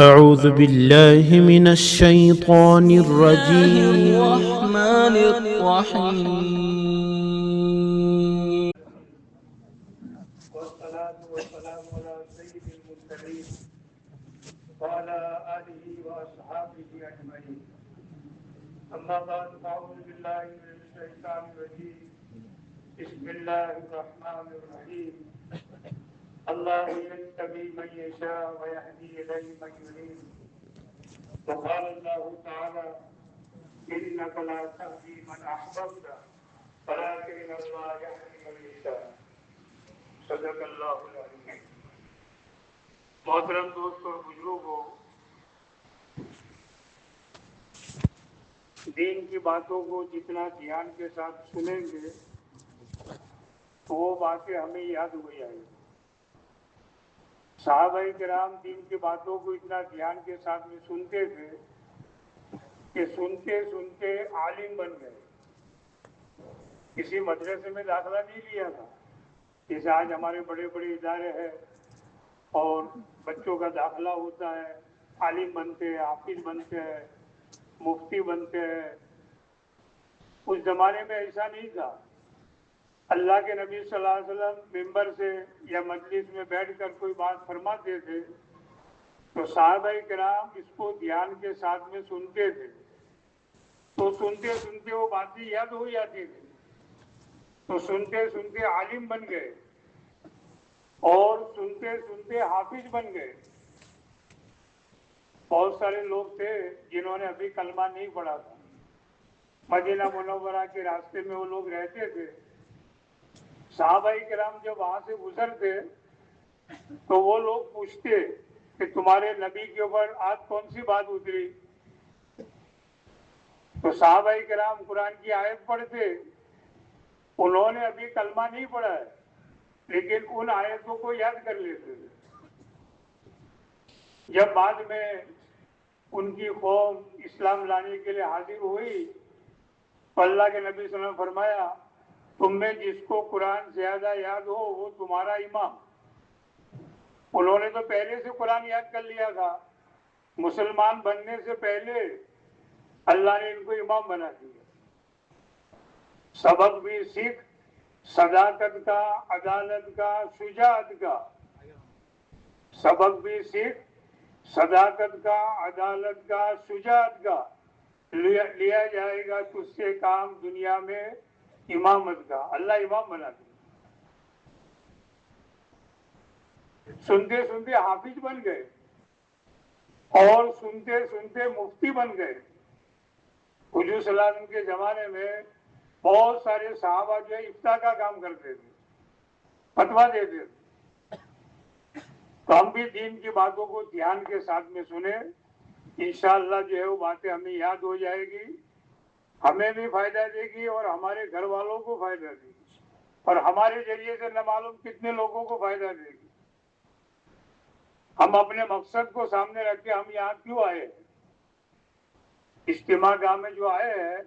أعوذ بالله من الشيطان الرجيم. الرحمن الرحيم. والصلاة والسلام على سيد المرسلين وعلى آله وأصحابه أجمعين. أما بعد فأعوذ بالله من الشيطان الرجيم. بسم الله الرحمن الرحيم. الله يجتبي من يشاء ويهدي إليه من يريد. وقال الله تعالى: إنك لا تهدي من أحببت ولكن الله يهدي من يشاء. صدق اللہ العظیم. محترم دوست اور بزرگوں، دین کی باتوں کو جتنا دھیان کے ساتھ سنیں گے تو وہ باتیں ہمیں یاد ہو جائیں گی. صحابہ کرام دین کی باتوں کو اتنا دھیان کے ساتھ میں سنتے تھے کہ سنتے سنتے عالم بن گئے. کسی مدرسے میں داخلہ نہیں لیا تھا. جیسے آج ہمارے بڑے بڑے ادارے ہیں اور بچوں کا داخلہ ہوتا ہے، عالم بنتے ہیں، حافظ بنتے ہیں، مفتی بنتے ہیں. اس زمانے میں ایسا نہیں تھا. اللہ کے نبی صلی اللہ علیہ وسلم ممبر سے یا مجلس میں بیٹھ کر کوئی بات فرماتے تھے تو صحابہ کرام اس کو دھیان کے ساتھ میں سنتے تھے. تو سنتے سنتے وہ باتیں یاد ہو جاتی تھی. تو سنتے سنتے عالم بن گئے اور سنتے سنتے حافظ بن گئے. بہت سارے لوگ تھے جنہوں نے ابھی کلمہ نہیں پڑھا تھا. مدینہ منورہ کے راستے میں وہ لوگ رہتے تھے. صحابہ کرام جب وہاں سے گزرتے تو وہ لوگ پوچھتے کہ تمہارے نبی کے اوپر آج کون سی بات اتری؟ تو صحابہ کرام قرآن کی آیت پڑھتے. انہوں نے ابھی کلمہ نہیں پڑھا ہے لیکن ان آیتوں کو یاد کر لیتے تھے. جب بعد میں ان کی قوم اسلام لانے کے لیے حاضر ہوئی تو اللہ کے نبی صلی اللہ علیہ وسلم فرمایا تم میں جس کو قرآن زیادہ یاد ہو وہ تمہارا امام. انہوں نے تو پہلے سے قرآن یاد کر لیا تھا. مسلمان بننے سے پہلے اللہ نے ان کو امام بنا دیا. سبق بھی سیکھ، صداقت کا، عدالت کا، شجاعت کا. سبق بھی سیکھ، صداقت کا، عدالت کا، شجاعت کا. لیا جائے گا تجھ سے کام دنیا میں امامت کا. اللہ امام بنا دیا. سنتے سنتے حافظ بن گئے اور سنتے سنتے مفتی بن گئے. حضور صلی اللہ علیہ وسلم کے زمانے میں بہت سارے صحابہ جو ہے افتاء کا کام کرتے تھے، فتویٰ دیتے تھے. تو ہم بھی دین کی باتوں کو دھیان کے ساتھ میں سنیں. انشاءاللہ جو ہے وہ باتیں ہمیں یاد ہو جائے گی، ہمیں بھی فائدہ دے گی اور ہمارے گھر والوں کو فائدہ دے گی اور ہمارے ذریعے سے نہ معلوم کتنے لوگوں کو فائدہ دے گی. ہم اپنے مقصد کو سامنے رکھ کے ہم یہاں کیوں آئے ہیں؟ اجتماع گاہ میں جو آئے ہیں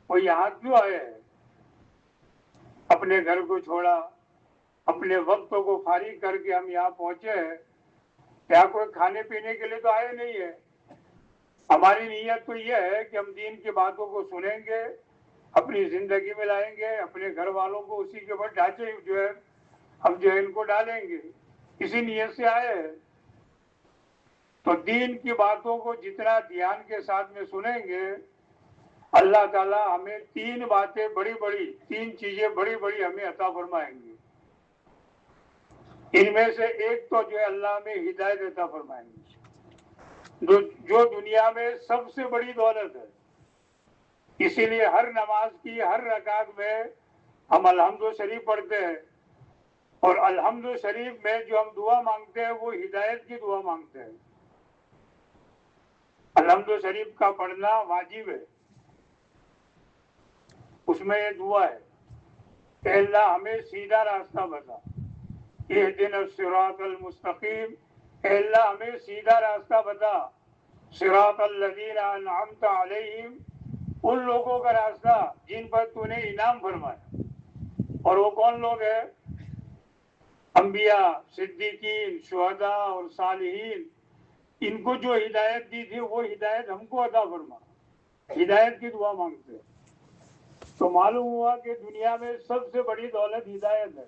وہ یہاں کیوں آئے ہیں؟ اپنے گھر کو چھوڑا، اپنے وقتوں کو فارغ کر کے ہم یہاں پہنچے ہیں. کیا کوئی کھانے پینے کے لیے تو آئے نہیں ہے. ہماری نیت تو یہ ہے کہ ہم دین کی باتوں کو سنیں گے، اپنی زندگی میں لائیں گے، اپنے گھر والوں کو اسی کے اوپر ڈھانچے جو ہے ہم جو ہے ان کو ڈالیں گے. اسی نیت سے آئے ہیں. تو دین کی باتوں کو جتنا دھیان کے ساتھ میں سنیں گے اللہ تعالیٰ ہمیں تین باتیں بڑی بڑی، تین چیزیں بڑی بڑی ہمیں عطا فرمائیں گے. ان میں سے ایک تو جو ہے اللہ ہمیں ہدایت عطا فرمائیں گے جو دنیا میں سب سے بڑی دولت ہے. اسی لیے ہر نماز کی ہر رکعت میں ہم الحمد شریف پڑھتے ہیں اور الحمد شریف میں جو ہم دعا مانگتے ہیں وہ ہدایت کی دعا مانگتے ہیں. الحمد شریف کا پڑھنا واجب ہے. اس میں یہ دعا ہے کہ اللہ ہمیں سیدھا راستہ بتا، اہدنا الصراط المستقیم. اے اللہ ہمیں سیدھا راستہ بتا، صراط الذین انعمت علیہم، ان لوگوں کا راستہ جن پر تو نے انعام فرمایا. اور وہ کون لوگ ہیں؟ انبیاء، صدیقین، شہداء اور صالحین. ان کو جو ہدایت دی تھی وہ ہدایت ہم کو عطا فرما، ہدایت کی دعا مانگتے ہیں۔ تو معلوم ہوا کہ دنیا میں سب سے بڑی دولت ہدایت ہے۔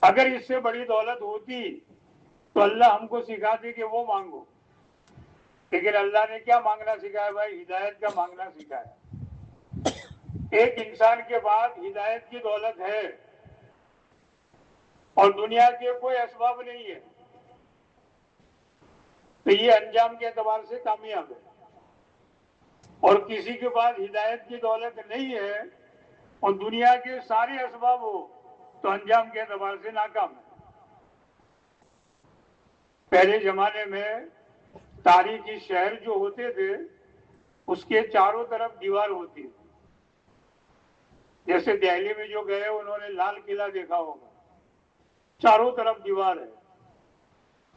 اگر اس سے بڑی دولت ہوتی تو اللہ ہم کو سکھاتے کہ وہ مانگو، لیکن اللہ نے کیا مانگنا سکھایا بھائی؟ ہدایت کا مانگنا سکھایا۔ ایک انسان کے پاس ہدایت کی دولت ہے اور دنیا کے کوئی اسباب نہیں ہے، تو یہ انجام کے اعتبار سے کامیاب ہے۔ اور کسی کے پاس ہدایت کی دولت نہیں ہے اور دنیا کے سارے اسباب ہو تو انجام کے اعتبار سے ناکام ہے۔ پہلے زمانے میں تاریخی شہر جو ہوتے تھے اس کے چاروں طرف دیوار ہوتی ہے۔ جیسے دہلی میں جو گئے انہوں نے لال قلعہ دیکھا ہوگا، چاروں طرف دیوار ہے۔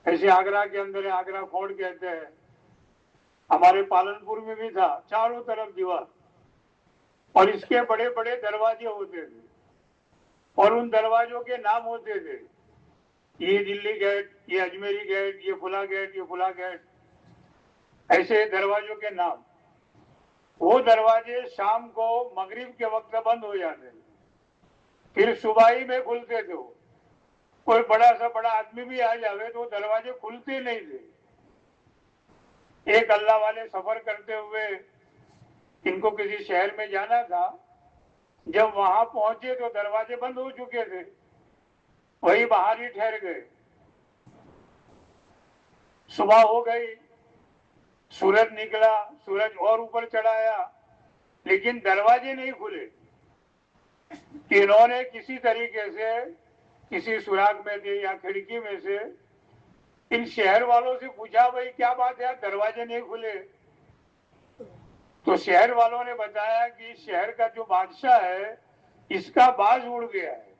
ایسے آگرہ کے اندر ہے، آگرہ فورٹ کہتے ہیں، ہمارے پالنپور میں بھی تھا، چاروں طرف دیوار، اور اس کے بڑے بڑے دروازے ہوتے تھے اور ان دروازوں کے نام ہوتے تھے، یہ دلی گیٹ، یہ اجمیری گیٹ، یہ فلاں گیٹ، یہ فلاں گیٹ، ایسے دروازوں کے نام۔ وہ دروازے شام کو مغرب کے وقت بند ہو جاتے تھے، پھر صبح میں کھلتے تھے۔ کوئی بڑا سا بڑا آدمی بھی آ جاوے تو وہ دروازے کھلتے نہیں تھے۔ ایک اللہ والے سفر کرتے ہوئے ان کو کسی شہر میں جانا تھا، جب وہاں پہنچے تو دروازے بند ہو چکے تھے، وہی باہر ہی ٹھہر گئے۔ صبح ہو گئی، سورج نکلا، سورج اور اوپر چڑھایا، لیکن دروازے نہیں کھلے۔ انہوں نے کسی طریقے سے کسی سوراخ میں سے یا کھڑکی میں سے ان شہر والوں سے پوچھا بھائی کیا بات ہے، دروازے نہیں کھلے؟ تو شہر والوں نے بتایا کہ شہر کا جو بادشاہ ہے اس کا باز اڑ گیا ہے،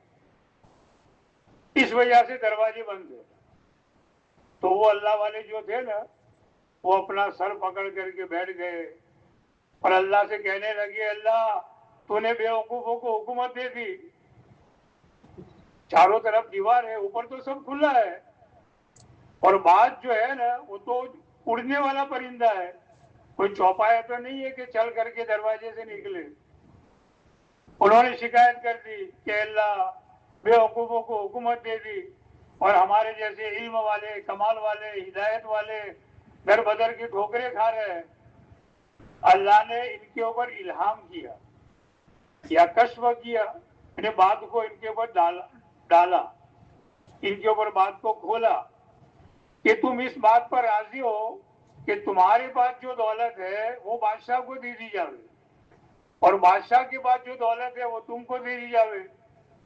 اس وجہ سے دروازے بند ہے۔ تو وہ اللہ والے جو تھے نا وہ اپنا سر پکڑ کر کے بیٹھ گئے اور اللہ سے کہنے لگے، اللہ تو نے بے وقوفوں کو حکومت دے دی، چاروں طرف دیوار ہے، اوپر تو سب کھلا ہے، اور باز جو ہے نا وہ تو اڑنے والا پرندہ ہے، کوئی چوپایا تو نہیں ہے کہ چل کر کے دروازے سے نکلے۔ انہوں نے شکایت کر دی کہ اللہ بے وقوفوں کو حکومت دے دی اور ہمارے جیسے علم والے، کمال والے، ہدایت والے در بدر کی ٹھوکریں کھا رہے ہیں۔ اللہ نے ان کے اوپر الہام کیا یا کشف کیا، انہیں بات کو ان کے اوپر ڈالا، ان کے اوپر بات کو کھولا کہ تم اس بات پر راضی ہو کہ تمہارے پاس جو دولت ہے وہ بادشاہ کو دے دی جاوے اور بادشاہ کے پاس جو دولت ہے وہ تم کو دے دی جاوے۔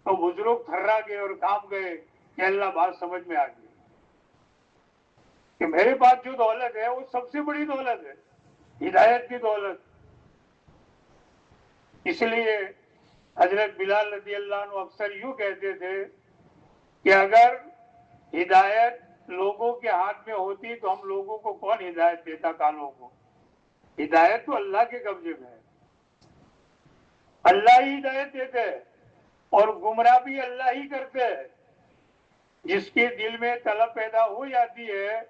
تو بزرگ تھرا گئے اور کانپ گئے کہ اللہ بات سمجھ میں آ گئی کہ میرے پاس جو دولت ہے وہ سب سے بڑی دولت ہے، ہدایت کی دولت۔ اس لیے حضرت بلال رضی اللہ عنہ اکثر یوں کہتے تھے کہ اگر ہدایت لوگوں کے ہاتھ میں ہوتی تو ہم لوگوں کو کون ہدایت دیتا؟ کالوں کو ہدایت تو اللہ کے قبضے میں ہے، اللہ ہی ہدایت دیتے ہیں اور گمراہ بھی اللہ ہی کرتے ہیں۔ جس کے دل میں طلب پیدا ہو جاتی ہے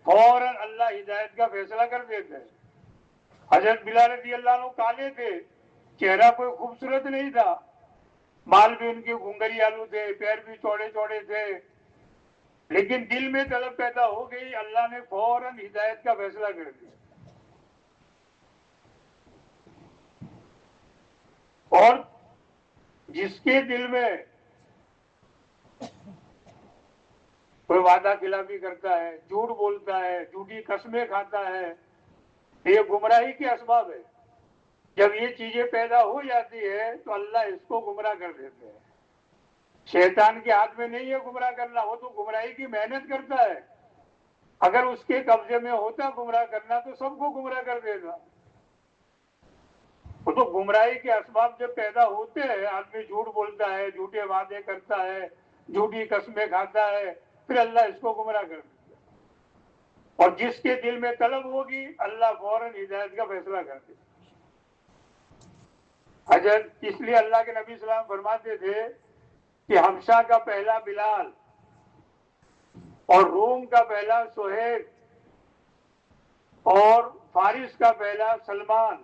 فوراً اللہ ہدایت کا فیصلہ کر دیتے ہیں۔ حضرت بلال رضی اللہ عنہ کالے تھے، چہرہ کوئی خوبصورت نہیں تھا، بال بھی ان کے گھنگری آلو تھے، پیر بھی چوڑے چوڑے تھے، لیکن دل میں طلب پیدا ہو گئی، اللہ نے فوراً ہدایت کا فیصلہ کر دیا۔ اور جس کے دل میں کوئی وعدہ خلافی کرتا ہے، جھوٹ بولتا ہے، جھوٹی قسمیں کھاتا ہے، یہ گمراہی کے اسباب ہے۔ جب یہ چیزیں پیدا ہو جاتی ہے تو اللہ اس کو گمراہ کر دیتے ہیں۔ شیطان کے ہاتھ میں نہیں ہے گمراہ کرنا، وہ تو گمراہی کی محنت کرتا ہے۔ اگر اس کے قبضے میں ہوتا گمراہ کرنا تو سب کو گمراہ کر دیتا۔ وہ تو گمراہی کے اسباب جب پیدا ہوتے ہیں، آدمی جھوٹ بولتا ہے، جھوٹے وعدے کرتا ہے، جھوٹی قسمیں کھاتا ہے، پھر اللہ اس کو گمراہ کر دیتا ہے۔ اور جس کے دل میں طلب ہوگی اللہ فوراً ہدایت کا فیصلہ کر دیتا۔ حضرت اس لیے اللہ کے نبی صلی اللہ علیہ وسلم فرماتے تھے کہ حبشہ کا پہلا بلال اور روم کا پہلا سہیل اور فارس کا پہلا سلمان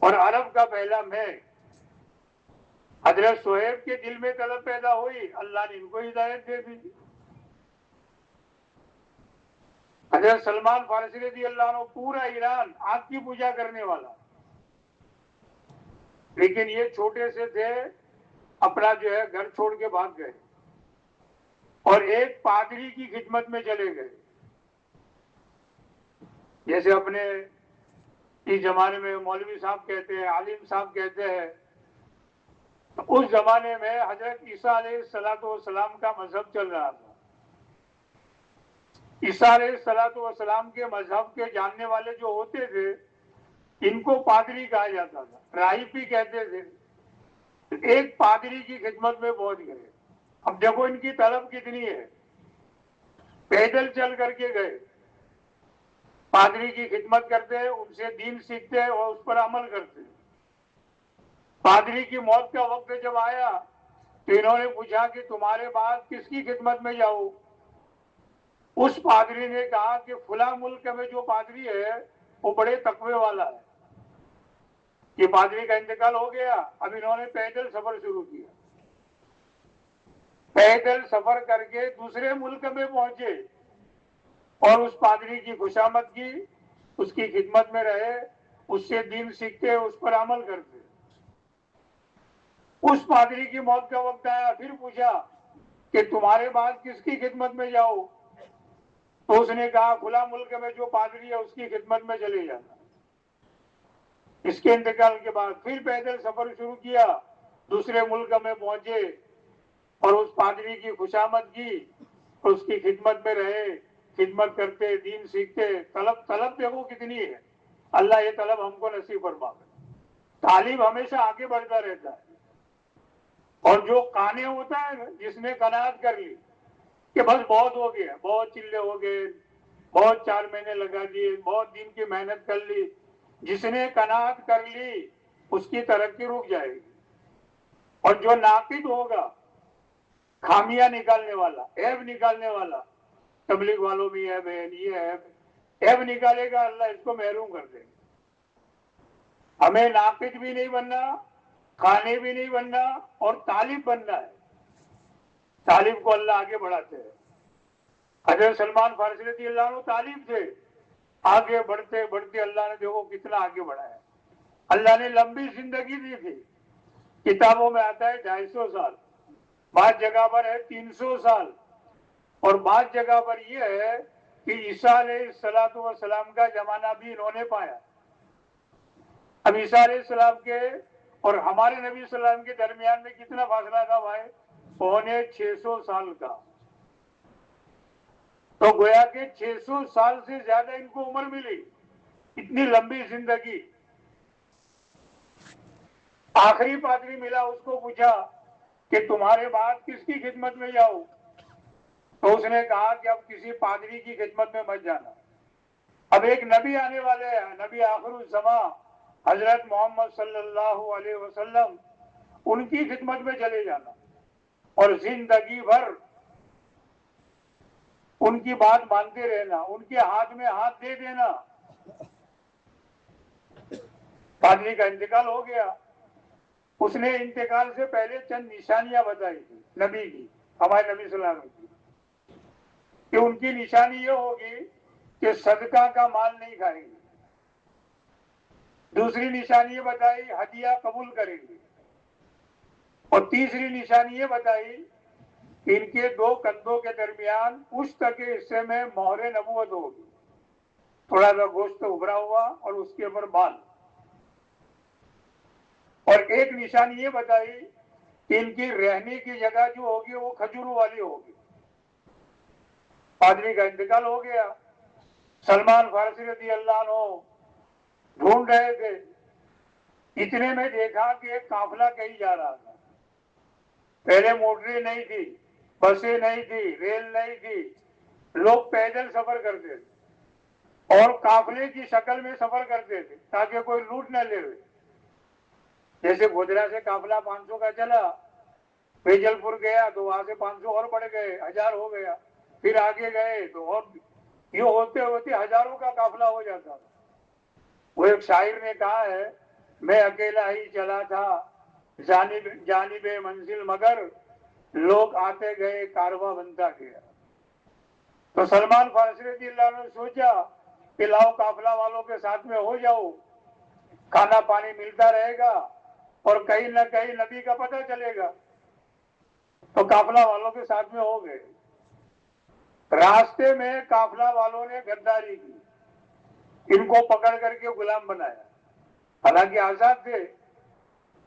اور عرب کا پہلا میں. حضرت صہیب کے دل میں طلب پیدا ہوئی, اللہ نے ان کو ہدایت دے دی. حضرت سلمان فارسی رضی اللہ عنہ پورا ایران آگ کی پوجا کرنے والا, لیکن یہ چھوٹے سے تھے, اپنا جو ہے گھر چھوڑ کے بھاگ گئے اور ایک پادری کی خدمت میں چلے گئے. جیسے اپنے اس زمانے میں مولوی صاحب کہتے ہیں, عالم صاحب کہتے ہیں, تو اس زمانے میں حضرت عیسیٰ علیہ السلام کا مذہب چل رہا تھا. عیسیٰ علیہ السلام کے مذہب کے جاننے والے جو ہوتے تھے ان کو پادری کہا جاتا تھا, راہب بھی کہتے تھے. ایک پادری کی خدمت میں پہنچ گئے. اب دیکھو ان کی طلب کتنی ہے, پیدل چل کر کے گئے, پادری کی خدمت کرتے, ان سے دین سیکھتے اور اس پر عمل کرتے. پادری کی موت کا وقت جب آیا تو انہوں نے پوچھا کہ تمہارے بعد کس کی خدمت میں جاؤ. اس پادری نے کہا کہ فلاں ملک میں جو پادری ہے وہ بڑے تقوی والا ہے. یہ پادری کا انتقال ہو گیا. اب انہوں نے پیدل سفر شروع کیا, پیدل سفر کر کے دوسرے ملک میں پہنچے اور اس پادری کی خوشامد کی, اس کی خدمت میں رہے, اس سے دین سیکھتے, اس پر عمل کرتے. اس پادری کی موت کا وقت آیا, پھر پوچھا کہ تمہارے بعد کس کی خدمت میں جاؤ. تو اس نے کہا فلاں ملک میں جو پادری ہے اس کی خدمت میں چلے جانا. اس کے انتقال کے بعد پھر پیدل سفر شروع کیا, دوسرے ملک میں پہنچے اور اس پادری کی خوشامد کی, اس کی خدمت میں رہے, خدمت کرتے, دین سیکھتے. طلب دیکھو کتنی ہے. اللہ یہ طلب ہم کو نصیب فرمائے. تعلیم ہمیشہ آگے بڑھتا رہتا ہے. اور جو قانع ہوتا ہے جس نے قناعت کر لی کہ بس بہت ہو گیا, بہت چلے ہو گئے, بہت 4 مہینے لگا دیے, بہت دن کی محنت کر لی, جس نے قناعت کر لی اس کی ترقی رک جائے گی. اور جو ناقد ہوگا, خامیاں نکالنے والا, عیب نکالنے والا, تبلیغ والوں میں عیب ہے, یہ عیب نکالے گا, اللہ اس کو محروم کر دے گا. ہمیں ناقد بھی نہیں بننا, خانے بھی نہیں بننا, اور طالب بننا ہے. طالب کو اللہ آگے بڑھاتے ہیں. حضرت سلمان فارسی رضی اللہ عنہ طالب تھے, آگے بڑھتے بڑھتے اللہ نے دیکھو کتنا آگے بڑھایا. اللہ نے لمبی زندگی دی تھی. کتابوں میں آتا ہے 250 سال, بعض جگہ پر ہے 300 سال, اور بعض جگہ پر یہ ہے کہ عیسیٰ علیہ السلام کا زمانہ بھی انہوں نے پایا. اب عیسیٰ علیہ السلام کے اور ہمارے نبی صلی اللہ علیہ وسلم کے درمیان میں کتنا فاصلہ تھا بھائی؟ 650 سال کا. تو گویا کہ 600 سال سے زیادہ ان کو عمر ملی, اتنی لمبی زندگی. آخری پادری ملا, اس کو پوچھا کہ تمہارے بعد کس کی خدمت میں جاؤ. تو اس نے کہا کہ اب کسی پادری کی خدمت میں مت جانا. اب ایک نبی آنے والے ہیں, نبی آخر الزمان حضرت محمد صلی اللہ علیہ وسلم, ان کی خدمت میں چلے جانا اور زندگی بھر ان کی بات مانتے رہنا, ان کے ہاتھ میں ہاتھ دے دینا. پادری کا انتقال ہو گیا. اس نے انتقال سے پہلے چند نشانیاں بتائی تھی نبی کی, ہمارے نبی صلی اللہ علیہ وسلم کی, کہ ان کی نشانی یہ ہوگی کہ صدقہ کا مال نہیں کھائیں گے. دوسری نشانی یہ بتائی ہدیہ قبول کریں گے. اور تیسری نشانی یہ بتائی کہ ان کے 2 کندھوں کے درمیان پشت کے حصے میں مہر نبوت ہوگی, تھوڑا سا گوشت ابھرا ہوا اور اس کے اوپر بال. اور ایک نشانی یہ بتائی کہ ان کی رہنے کی جگہ جو ہوگی وہ کھجوروں والی ہوگی. پادری کا انتقال ہو گیا. سلمان فارسی رضی اللہ عنہ ڈھونڈ رہے تھے, اتنے میں دیکھا کہ ایک قافلہ کہیں جا رہا تھا. پہلے موٹریں نہیں تھی, بسیں نہیں تھی, ریل نہیں تھی, لوگ پیدل سفر کرتے تھے اور قافلے کی شکل میں سفر کرتے تھے تاکہ کوئی لوٹ نہ لے. جیسے گودرا سے قافلہ 500 کا چلا, بیجل پور گیا تو وہاں سے 500 اور بڑھ گئے, 1000 ہو گیا. پھر آگے گئے تو اور یوں ہوتے ہوتے ہزاروں کا قافلہ ہو جاتا تھا۔ وہ ایک شاعر نے کہا ہے، میں اکیلا ہی چلا تھا جانب منزل، مگر لوگ آتے گئے کارواں بنتا گیا۔ تو سلمان فارسی رضی اللہ عنہ نے سوچا کہ لاؤ قافلہ والوں کے ساتھ میں ہو جاؤ، کھانا پانی ملتا رہے گا اور کہیں نہ کہیں نبی کا پتہ چلے گا۔ تو قافلہ والوں کے ساتھ میں ہو گئے۔ راستے میں قافلہ والوں نے غداری کی، ان کو پکڑ کر کے غلام بنایا، حالانکہ آزاد تھے،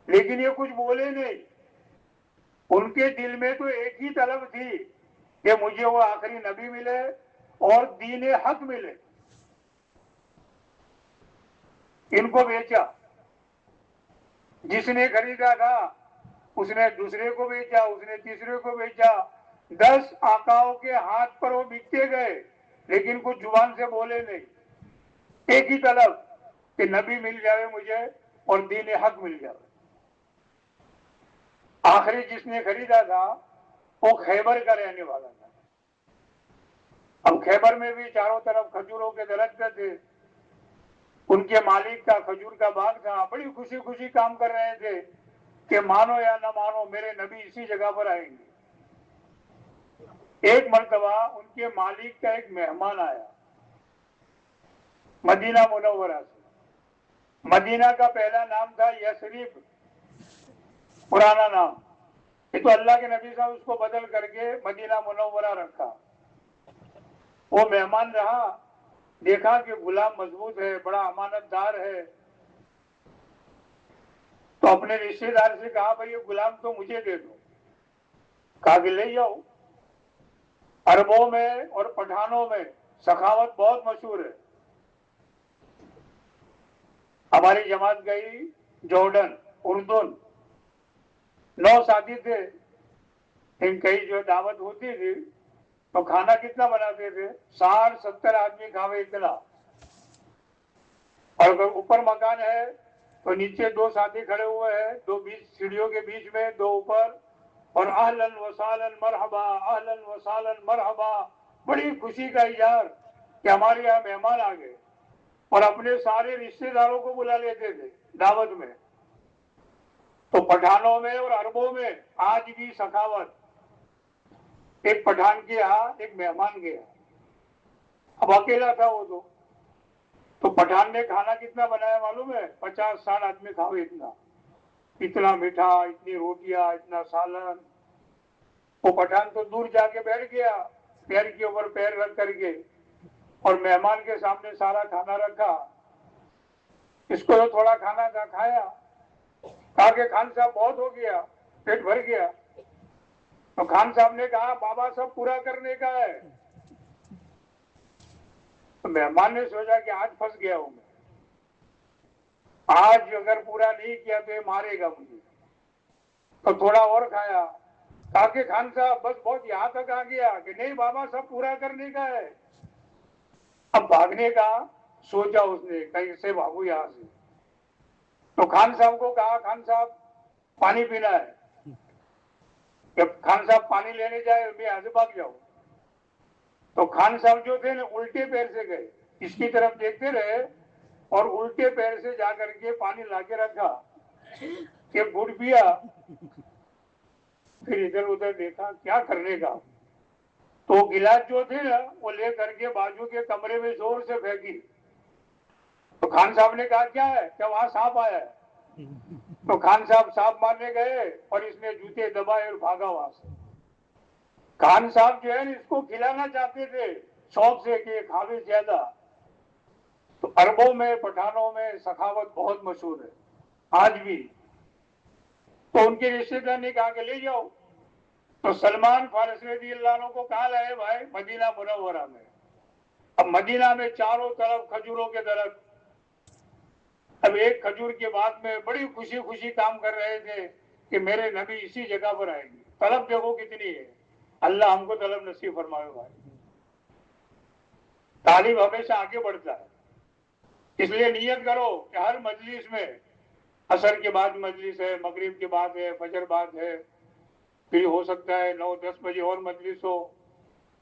لیکن یہ کچھ بولے نہیں۔ ان کے دل میں تو ایک ہی طلب تھی کہ مجھے وہ آخری نبی ملے اور دین حق ملے۔ ان کو بیچا، جس نے خریدا تھا اس نے دوسرے کو بیچا، اس نے تیسرے کو بیچا۔ 10 آقاؤں کے ہاتھ پر وہ بکتے گئے، لیکن کچھ زبان سے بولے نہیں۔ ایک ہی طلب کہ نبی مل جائے مجھے اور دین حق مل جائے۔ آخری جس نے خریدا تھا وہ خیبر کا رہنے والا تھا۔ اب خیبر میں بھی چاروں طرف کھجوروں کے درخت تھے، ان کے مالک کا کھجور کا باغ تھا، بڑی خوشی خوشی کام کر رہے تھے کہ مانو یا نہ مانو میرے نبی اسی جگہ پر آئیں گے۔ ایک مرتبہ ان کے مالک کا ایک مہمان آیا مدینہ منورہ سے۔ مدینہ کا پہلا نام تھا یثرب، پرانا نام، یہ تو اللہ کے نبی صاحب اس کو بدل کر کے مدینہ منورہ رکھا۔ وہ مہمان رہا، دیکھا کہ غلام مضبوط ہے، بڑا امانت دار ہے، تو اپنے رشتے دار سے کہا بھائی یہ غلام تو مجھے دے دو۔ کہا کہ لے جاؤ۔ عربوں میں اور پٹھانوں میں سخاوت بہت مشہور ہے۔ ہماری جماعت گئی جارڈن، اردن، 9 ساتھی تھے، ان کئی جو دعوت ہوتی تھی تو کھانا کتنا بناتے تھے، 60-70 آدمی کھاوے اتنا، اور اگر اوپر مکان ہے تو نیچے 2 ساتھی کھڑے ہوئے ہیں، 2 سیڑھیوں کے بیچ میں، 2 اوپر، اور اہلاً وسہلاً مرحبا، اہلاً وسہلاً مرحبا، بڑی خوشی کا اظہار کہ ہمارے یہاں مہمان آ گئے، اور اپنے سارے رشتے داروں کو بلا لیتے تھے دعوت میں۔ تو پٹھانوں میں اور عربوں میں آج بھی سخاوت۔ ایک پٹھان کے یہاں ایک مہمان گیا، اب اکیلا تھا وہ تو پٹھان نے کھانا کتنا بنایا معلوم ہے، 50-60 آدمی کھاوے اتنا میٹھا، اتنی روٹیاں، اتنا سالن۔ وہ پٹھان تو دور جا کے بیٹھ گیا، پیر کے اوپر پیر رکھ کر کے، اور مہمان کے سامنے سارا کھانا رکھا۔ اس کو تو تھوڑا کھانا تھا، کھایا، کہا کہ خان صاحب بہت ہو گیا، پیٹ بھر گیا۔ تو خان صاحب نے کہا بابا سب پورا کرنے کا ہے۔ تو مہمان نے سوچا کہ آج پھنس گیا ہوں میں، آج اگر پورا نہیں کیا تو یہ مارے گا مجھے، تو تھوڑا اور کھایا۔ کہا کہ خان صاحب بس بہت یہاں تک آ گیا، کہ نہیں بابا سب پورا کرنے کا ہے۔ اب بھاگنے کا سوچا اس نے، کہیں سے بھاگو یہاں سے۔ تو خان صاحب کو کہا خان صاحب پانی پینا ہے۔ جب خان صاحب پانی لینے جائے میں یہاں سے بھاگ جاؤں، تو خان صاحب جو تھے نا الٹے پیر سے گئے، اس کی طرف دیکھتے رہے اور الٹے پیر سے جا کر کے پانی لا کے رکھا، کہ گھٹ پیا، پھر ادھر ادھر دیکھا کیا کرنے کا، تو گلاس جو تھے نا وہ لے کر کے بازو کے کمرے میں زور سے پھینکی۔ تو خان صاحب نے کہا کیا ہے، کیا وہاں سانپ آیا ہے؟ تو خان صاحب سانپ مارنے گئے اور اس نے جوتے دبائے اور بھاگا وہاں سے۔ خان صاحب جو ہے اس کو کھلانا چاہتے تھے شوق سے کہ کھاوے زیادہ۔ تو عربوں میں پٹھانوں میں سخاوت بہت مشہور ہے آج بھی۔ تو ان کے رشتے دار نے کہا کہ لے جاؤ۔ تو سلمان فارسی رضی اللہ عنہ کو کہا لائے بھائی مدینہ منورہ میں۔ اب مدینہ میں چاروں طرف کھجوروں کے درخت، اب ایک کھجور کے بعد میں بڑی خوشی خوشی کام کر رہے تھے کہ میرے نبی اسی جگہ پر آئیں گے۔ طلب دیکھو کتنی ہے، اللہ ہم کو طلب نصیب فرمائے بھائی۔ طالب ہمیشہ آگے بڑھتا ہے، اس لیے نیت کرو کہ ہر مجلس میں، عصر کے بعد مجلس ہے، مغرب کے بعد ہے، فجر بعد ہے، پھر ہو سکتا ہے 9-10 بجے اور مجلس ہو،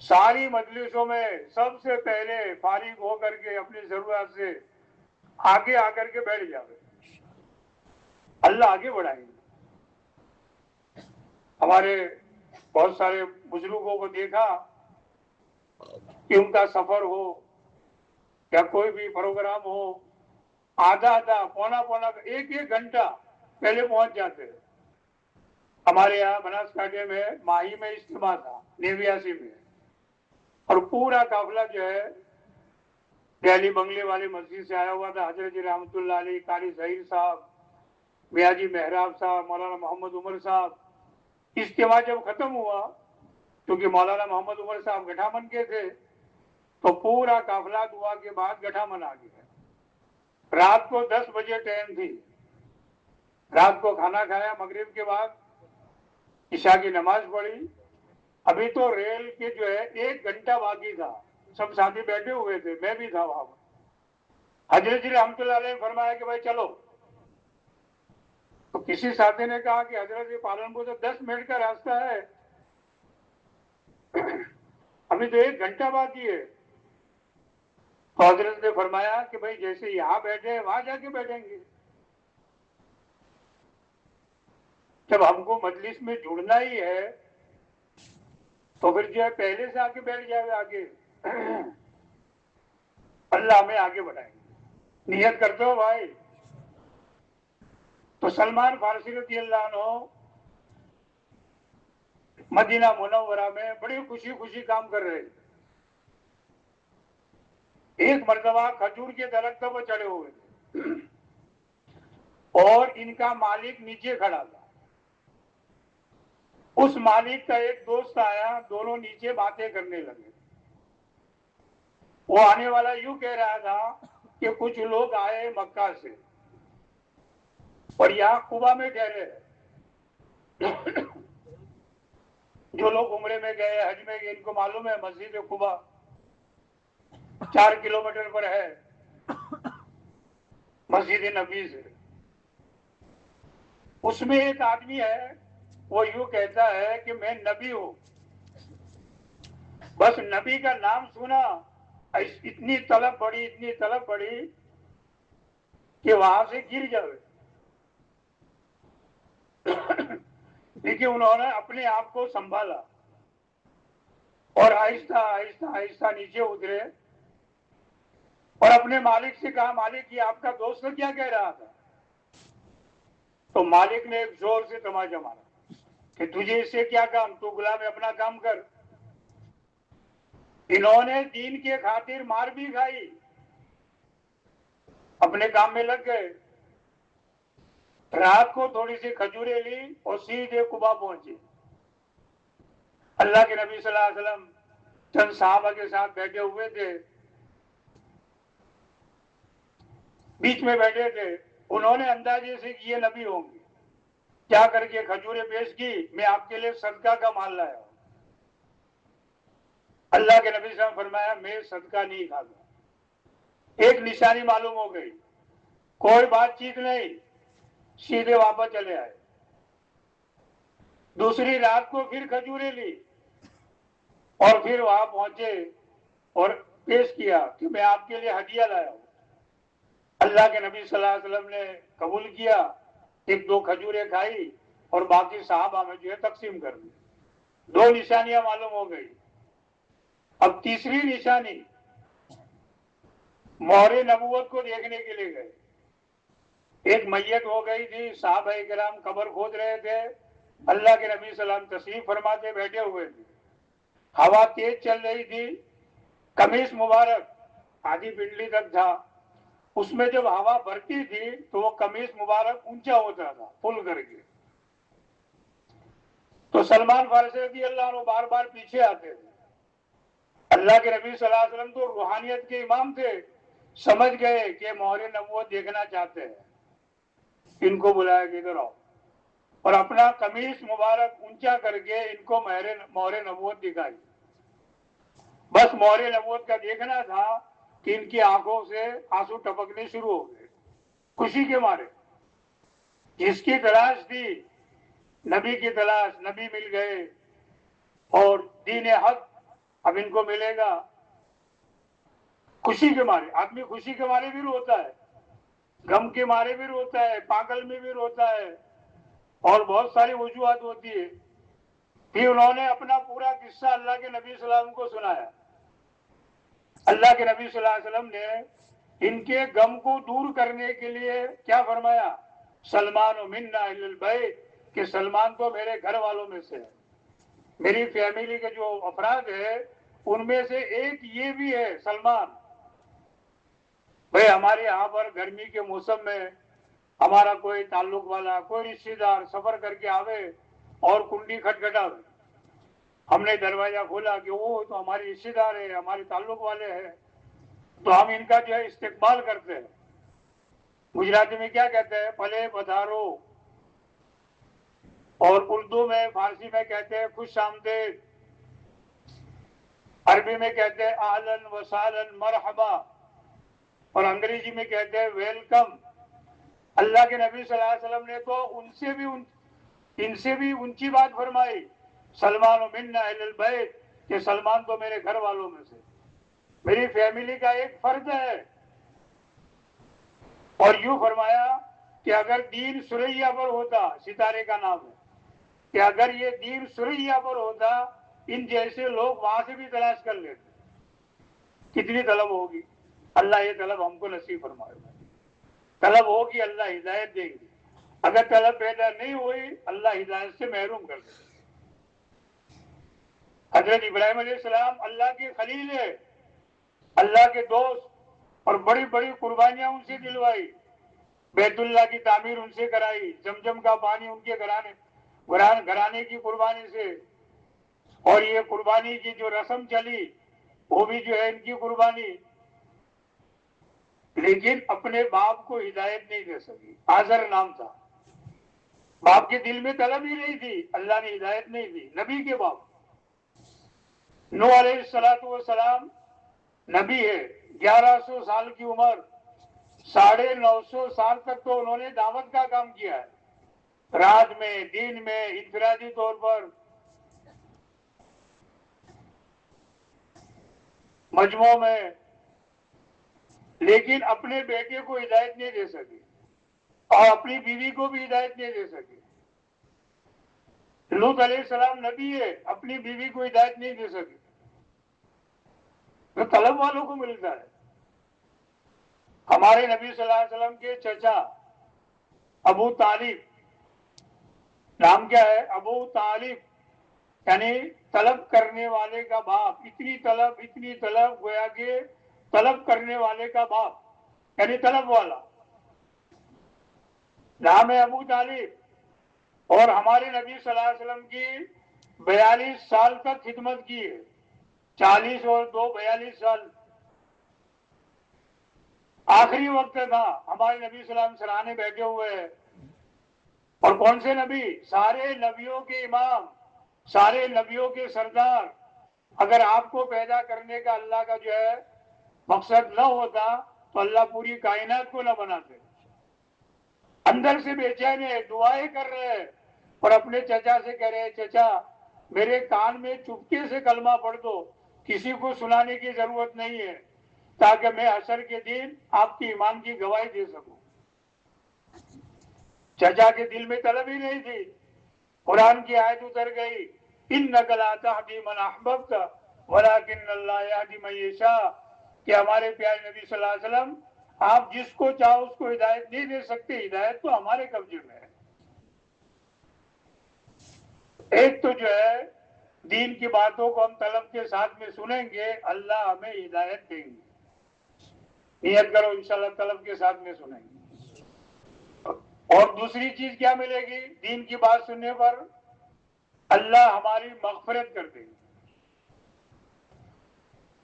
ساری مجلسوں میں سب سے پہلے فارغ ہو کر کے اپنی ضرورت سے آگے آ کر کے بیٹھ جاوے، اللہ آگے بڑھائیں گے۔ ہمارے بہت سارے بزرگوں کو دیکھا کہ ان کا سفر ہو یا کوئی بھی پروگرام ہو، آدھا پونا ایک گھنٹہ پہلے پہنچ جاتے۔ ہمارے یہاں بناسکانٹھے میں ماہی میں اجتماع تھا 89 میں، اور پورا قافلہ جو ہے دہلی بنگلے والی مسجد سے آیا ہوا تھا۔ حضرت جی رحمۃ اللہ علیہ، قاری ظہیر صاحب، میاں جی محراب صاحب، مولانا محمد عمر صاحب۔ اجتماع جب ختم ہوا، کیونکہ مولانا محمد عمر صاحب گٹھامن کے تھے، تو پورا قافلہ دعا کے بعد گٹھامن آ گیا۔ رات کو 10 بجے ٹرین تھی، رات کو کھانا کھایا، مغرب کے بعد عشاء کی نماز پڑھی۔ ابھی تو ریل کے جو ہے 1 گھنٹہ باقی تھا، سب ساتھی بیٹھے ہوئے تھے، میں بھی تھا وہاں پر۔ حضرت جی رحمۃ اللہ علیہ نے فرمایا کہ بھائی چلو، تو کسی ساتھی نے کہا کہ حضرت جی پالنپور تو 10 منٹ کا راستہ ہے، ابھی تو 1 گھنٹہ باقی ہے۔ تو حضرت نے فرمایا کہ بھائی جیسے یہاں بیٹھے وہاں جا کے بیٹھیں گے، جب ہم کو مجلس میں جڑنا ہی ہے تو پھر جو ہے پہلے سے آگے بیٹھ جائے آگے، اللہ ہمیں آگے بڑھائے گے۔ نیت کرتے ہو بھائی؟ تو سلمان فارسی رضی اللہ عنہ مدینہ منورہ میں بڑی خوشی کام کر رہے تھے۔ ایک مرتبہ کھجور کے درخت پر چڑھے ہوئے تھے اور ان کا مالک نیچے کھڑا تھا۔ اس مالک کا ایک دوست آیا، دونوں نیچے باتیں کرنے لگے۔ وہ آنے والا یوں کہہ رہا تھا کہ کچھ لوگ آئے مکہ سے اور یہاں قبا میں ٹھہرے ہیں۔ جو لوگ عمرے میں گئے، حج میں گئے، ان کو معلوم ہے مسجد قبا 4 کلومیٹر پر ہے مسجد نبی سے۔ اس میں ایک آدمی ہے، وہ یوں کہتا ہے کہ میں نبی ہوں، بس نبی کا نام سنا، اتنی طلب بڑھی کہ وہاں سے گر جائے۔ لیکن انہوں نے اپنے آپ کو سنبھالا اور آہستہ نیچے اترے اور اپنے مالک سے کہا، مالک یہ آپ کا دوست کیا کہہ رہا تھا؟ تو مالک نے ایک زور سے تماچا مارا کہ تجھے اس سے کیا کام، تو غلام اپنا کام کر۔ انہوں نے دین کے خاطر مار بھی کھائی، اپنے کام میں لگ گئے۔ رات کو تھوڑی سی کھجوریں لی اور سیدھے قبا پہنچے۔ اللہ کے نبی صلی اللہ علیہ وسلم چند صحابہ کے ساتھ بیٹھے ہوئے تھے، بیچ میں بیٹھے تھے۔ انہوں نے اندازے سے کہ یہ نبی ہوں گے، کیا کر کے کھجوریں پیش کی، میں آپ کے لیے صدقہ کا مال لایا ہوں۔ اللہ کے نبی صلی اللہ علیہ وسلم فرمایا میں صدقہ نہیں کھاتا۔ ایک نشانی معلوم ہو گئی، کوئی بات چیت نہیں، سیدھے واپس چلے آئے۔ دوسری رات کو پھر کھجوریں لی اور پھر وہاں پہنچے اور پیش کیا کہ میں آپ کے لیے ہدیہ لایا ہوں۔ اللہ کے نبی صلی اللہ علیہ وسلم نے قبول کیا، 1-2 کھجوریں کھائی اور باقی صحابہ میں جو ہے تقسیم کر دی۔ 2 نشانیاں معلوم ہو گئی۔ اب تیسری نشانی، مہر نبوت کو دیکھنے کے لیے گئے۔ ایک میت ہو گئی تھی، صحابہ کرام قبر کھود رہے تھے، اللہ کے نبی صلی اللہ علیہ وسلم تشریف فرماتے بیٹھے ہوئے تھے۔ ہوا تیز چل رہی تھی، قمیص مبارک آدھی پنڈلی تک تھا، اس میں جب ہوا بھرتی تھی تو وہ قمیص مبارک اونچا ہوتا تھا پھول کر کے۔ تو سلمان فارسی رضی اللہ عنہ بار بار پیچھے آتے تھے۔ اللہ کے نبی صلی اللہ علیہ وسلم تو روحانیت کے امام تھے، سمجھ گئے کہ مہر نبوت دیکھنا چاہتے ہیں، ان کو بلایا کہ ادھر آؤ، اور اپنا قمیص مبارک اونچا کر کے ان کو مہر نبوت دکھائی۔ بس مہر نبوت کا دیکھنا تھا کہ ان کی آنکھوں سے آنسو ٹپکنے شروع ہو گئے خوشی کے مارے۔ جس کی تلاش تھی نبی کی تلاش، نبی مل گئے اور دین حق اب ان کو ملے گا خوشی کے مارے. آدمی خوشی کے مارے بھی روتا ہے, غم کے مارے بھی روتا ہے, پاگل میں بھی روتا ہے, اور بہت ساری وجوہات ہوتی ہے. پھر انہوں نے اپنا پورا قصہ اللہ کے نبی صلی اللہ علیہ وسلم کو سنایا. اللہ کے نبی صلی اللہ علیہ وسلم نے ان کے غم کو دور کرنے کے لیے کیا فرمایا؟ سلمان منا اہل البیت, کہ سلمان تو میرے گھر والوں میں سے ہے, میری فیملی کے جو افراد ہیں ان میں سے ایک یہ بھی ہے سلمان. بھئی ہمارے یہاں پر گرمی کے موسم میں ہمارا کوئی تعلق والا, کوئی رشتہ دار سفر کر کے آوے اور کنڈی کھٹکھٹاوے, ہم نے دروازہ کھولا کہ وہ تو ہمارے رشتہ دار ہے, ہمارے تعلق والے ہیں, تو ہم ان کا جو ہے استقبال کرتے ہیں. گجراتی میں کیا کہتے ہیں؟ پلے پدھارو, اور اردو میں فارسی میں کہتے ہیں خوش آمدید, عربی میں کہتے ہیں اہلاً وسہلاً مرحبا, اور انگریزی میں کہتے ہیں ویلکم. اللہ کے نبی صلی اللہ علیہ وسلم نے تو ان سے بھی اونچی بات فرمائی, سلمان منا اہل البیت, کہ سلمان تو میرے گھر والوں میں سے, میری فیملی کا ایک فرد ہے. اور یوں فرمایا کہ اگر دین سریا پر ہوتا, ستارے کا نام ہے, کہ اگر یہ دین سریا پر ہوتا ان جیسے لوگ وہاں سے بھی تلاش کر لیتے. کتنی طلب ہوگی؟ اللہ یہ طلب ہم کو نصیب فرمائے. طلب ہوگی اللہ ہدایت دیں گے, اگر طلب پیدا نہیں ہوئی اللہ ہدایت سے محروم کر دے. حضرت ابراہیم علیہ السلام اللہ کے خلیل ہے, اللہ کے دوست, اور بڑی بڑی قربانیاں ان سے دلوائی, بیت اللہ کی تعمیر ان سے کرائی, زمزم کا پانی ان کے گھرانے کی قربانی سے, اور یہ قربانی کی جو رسم چلی وہ بھی جو ہے ان کی قربانی. لیکن اپنے باپ کو ہدایت نہیں دے سکی. آزر نام تھا, باپ کے دل میں طلب ہی نہیں تھی, اللہ نے ہدایت نہیں دی. نبی کے باپ نوح علیہ السلام نبی ہے, 1100 سال کی عمر, 950 سال تک تو انہوں نے دعوت کا کام کیا ہے, رات میں دن میں انفرادی طور پر, مجموعوں میں, لیکن اپنے بیٹے کو ہدایت نہیں دے سکے اور اپنی بیوی کو بھی ہدایت نہیں دے سکے. لوط علیہ السلام نبی ہے, اپنی بیوی کو ہدایت نہیں دے سکے. تو طلب والوں کو ملتا ہے. ہمارے نبی صلی اللہ علیہ وسلم کے چچا ابو طالب, نام کیا ہے؟ ابو طالب, یعنی طلب کرنے والے کا باپ. اتنی طلب گویا کہ طلب کرنے والے کا باپ, یعنی طلب والا. نام ہے ابو طالب. اور ہمارے نبی صلی اللہ علیہ وسلم کی 42 سال تک خدمت کی ہے, 40 اور 2 42 سال. آخری وقت تھا, ہمارے نبی صلی اللہ علیہ وسلم سرانے بیٹھے ہوئے ہیں. اور کون سے نبی؟ سارے نبیوں کے امام, سارے نبیوں کے سردار. اگر آپ کو پیدا کرنے کا اللہ کا جو ہے مقصد نہ ہوتا تو اللہ پوری کائنات کو نہ بناتے. اندر سے بے چین ہے, دعائیں کر رہے ہیں, اور اپنے چچا سے کہہ رہے ہیں چچا میرے کان میں چپکے سے کلمہ پڑھ دو, کسی کو سنانے کی ضرورت نہیں ہے, تاکہ میں حشر کے دن آپ کی ایمان کی گواہی دے سکوں. چچا کے دل میں طلب ہی نہیں تھی. قرآن کی آیت اتر گئی, اِنَّكَ لَا تَهْدِي مَنْ أَحْبَبْتَ وَلَكِنَّ اللَّهَ يَهْدِي مَن يَشَاءُ, کہ ہمارے پیارے نبی صلی اللہ علیہ وسلم آپ جس کو چاہو اس کو ہدایت نہیں دے سکتے, ہدایت تو ہمارے قبضے میں ہے. ایک تو جو ہے دین کی باتوں کو ہم طلب کے ساتھ میں سنیں گے, اللہ ہمیں ہدایت دیں گے. نیت کرو انشاءاللہ طلب کے ساتھ میں سنیں گے. اور دوسری چیز کیا ملے گی دین کی بات سننے پر؟ اللہ ہماری مغفرت کر دے گی.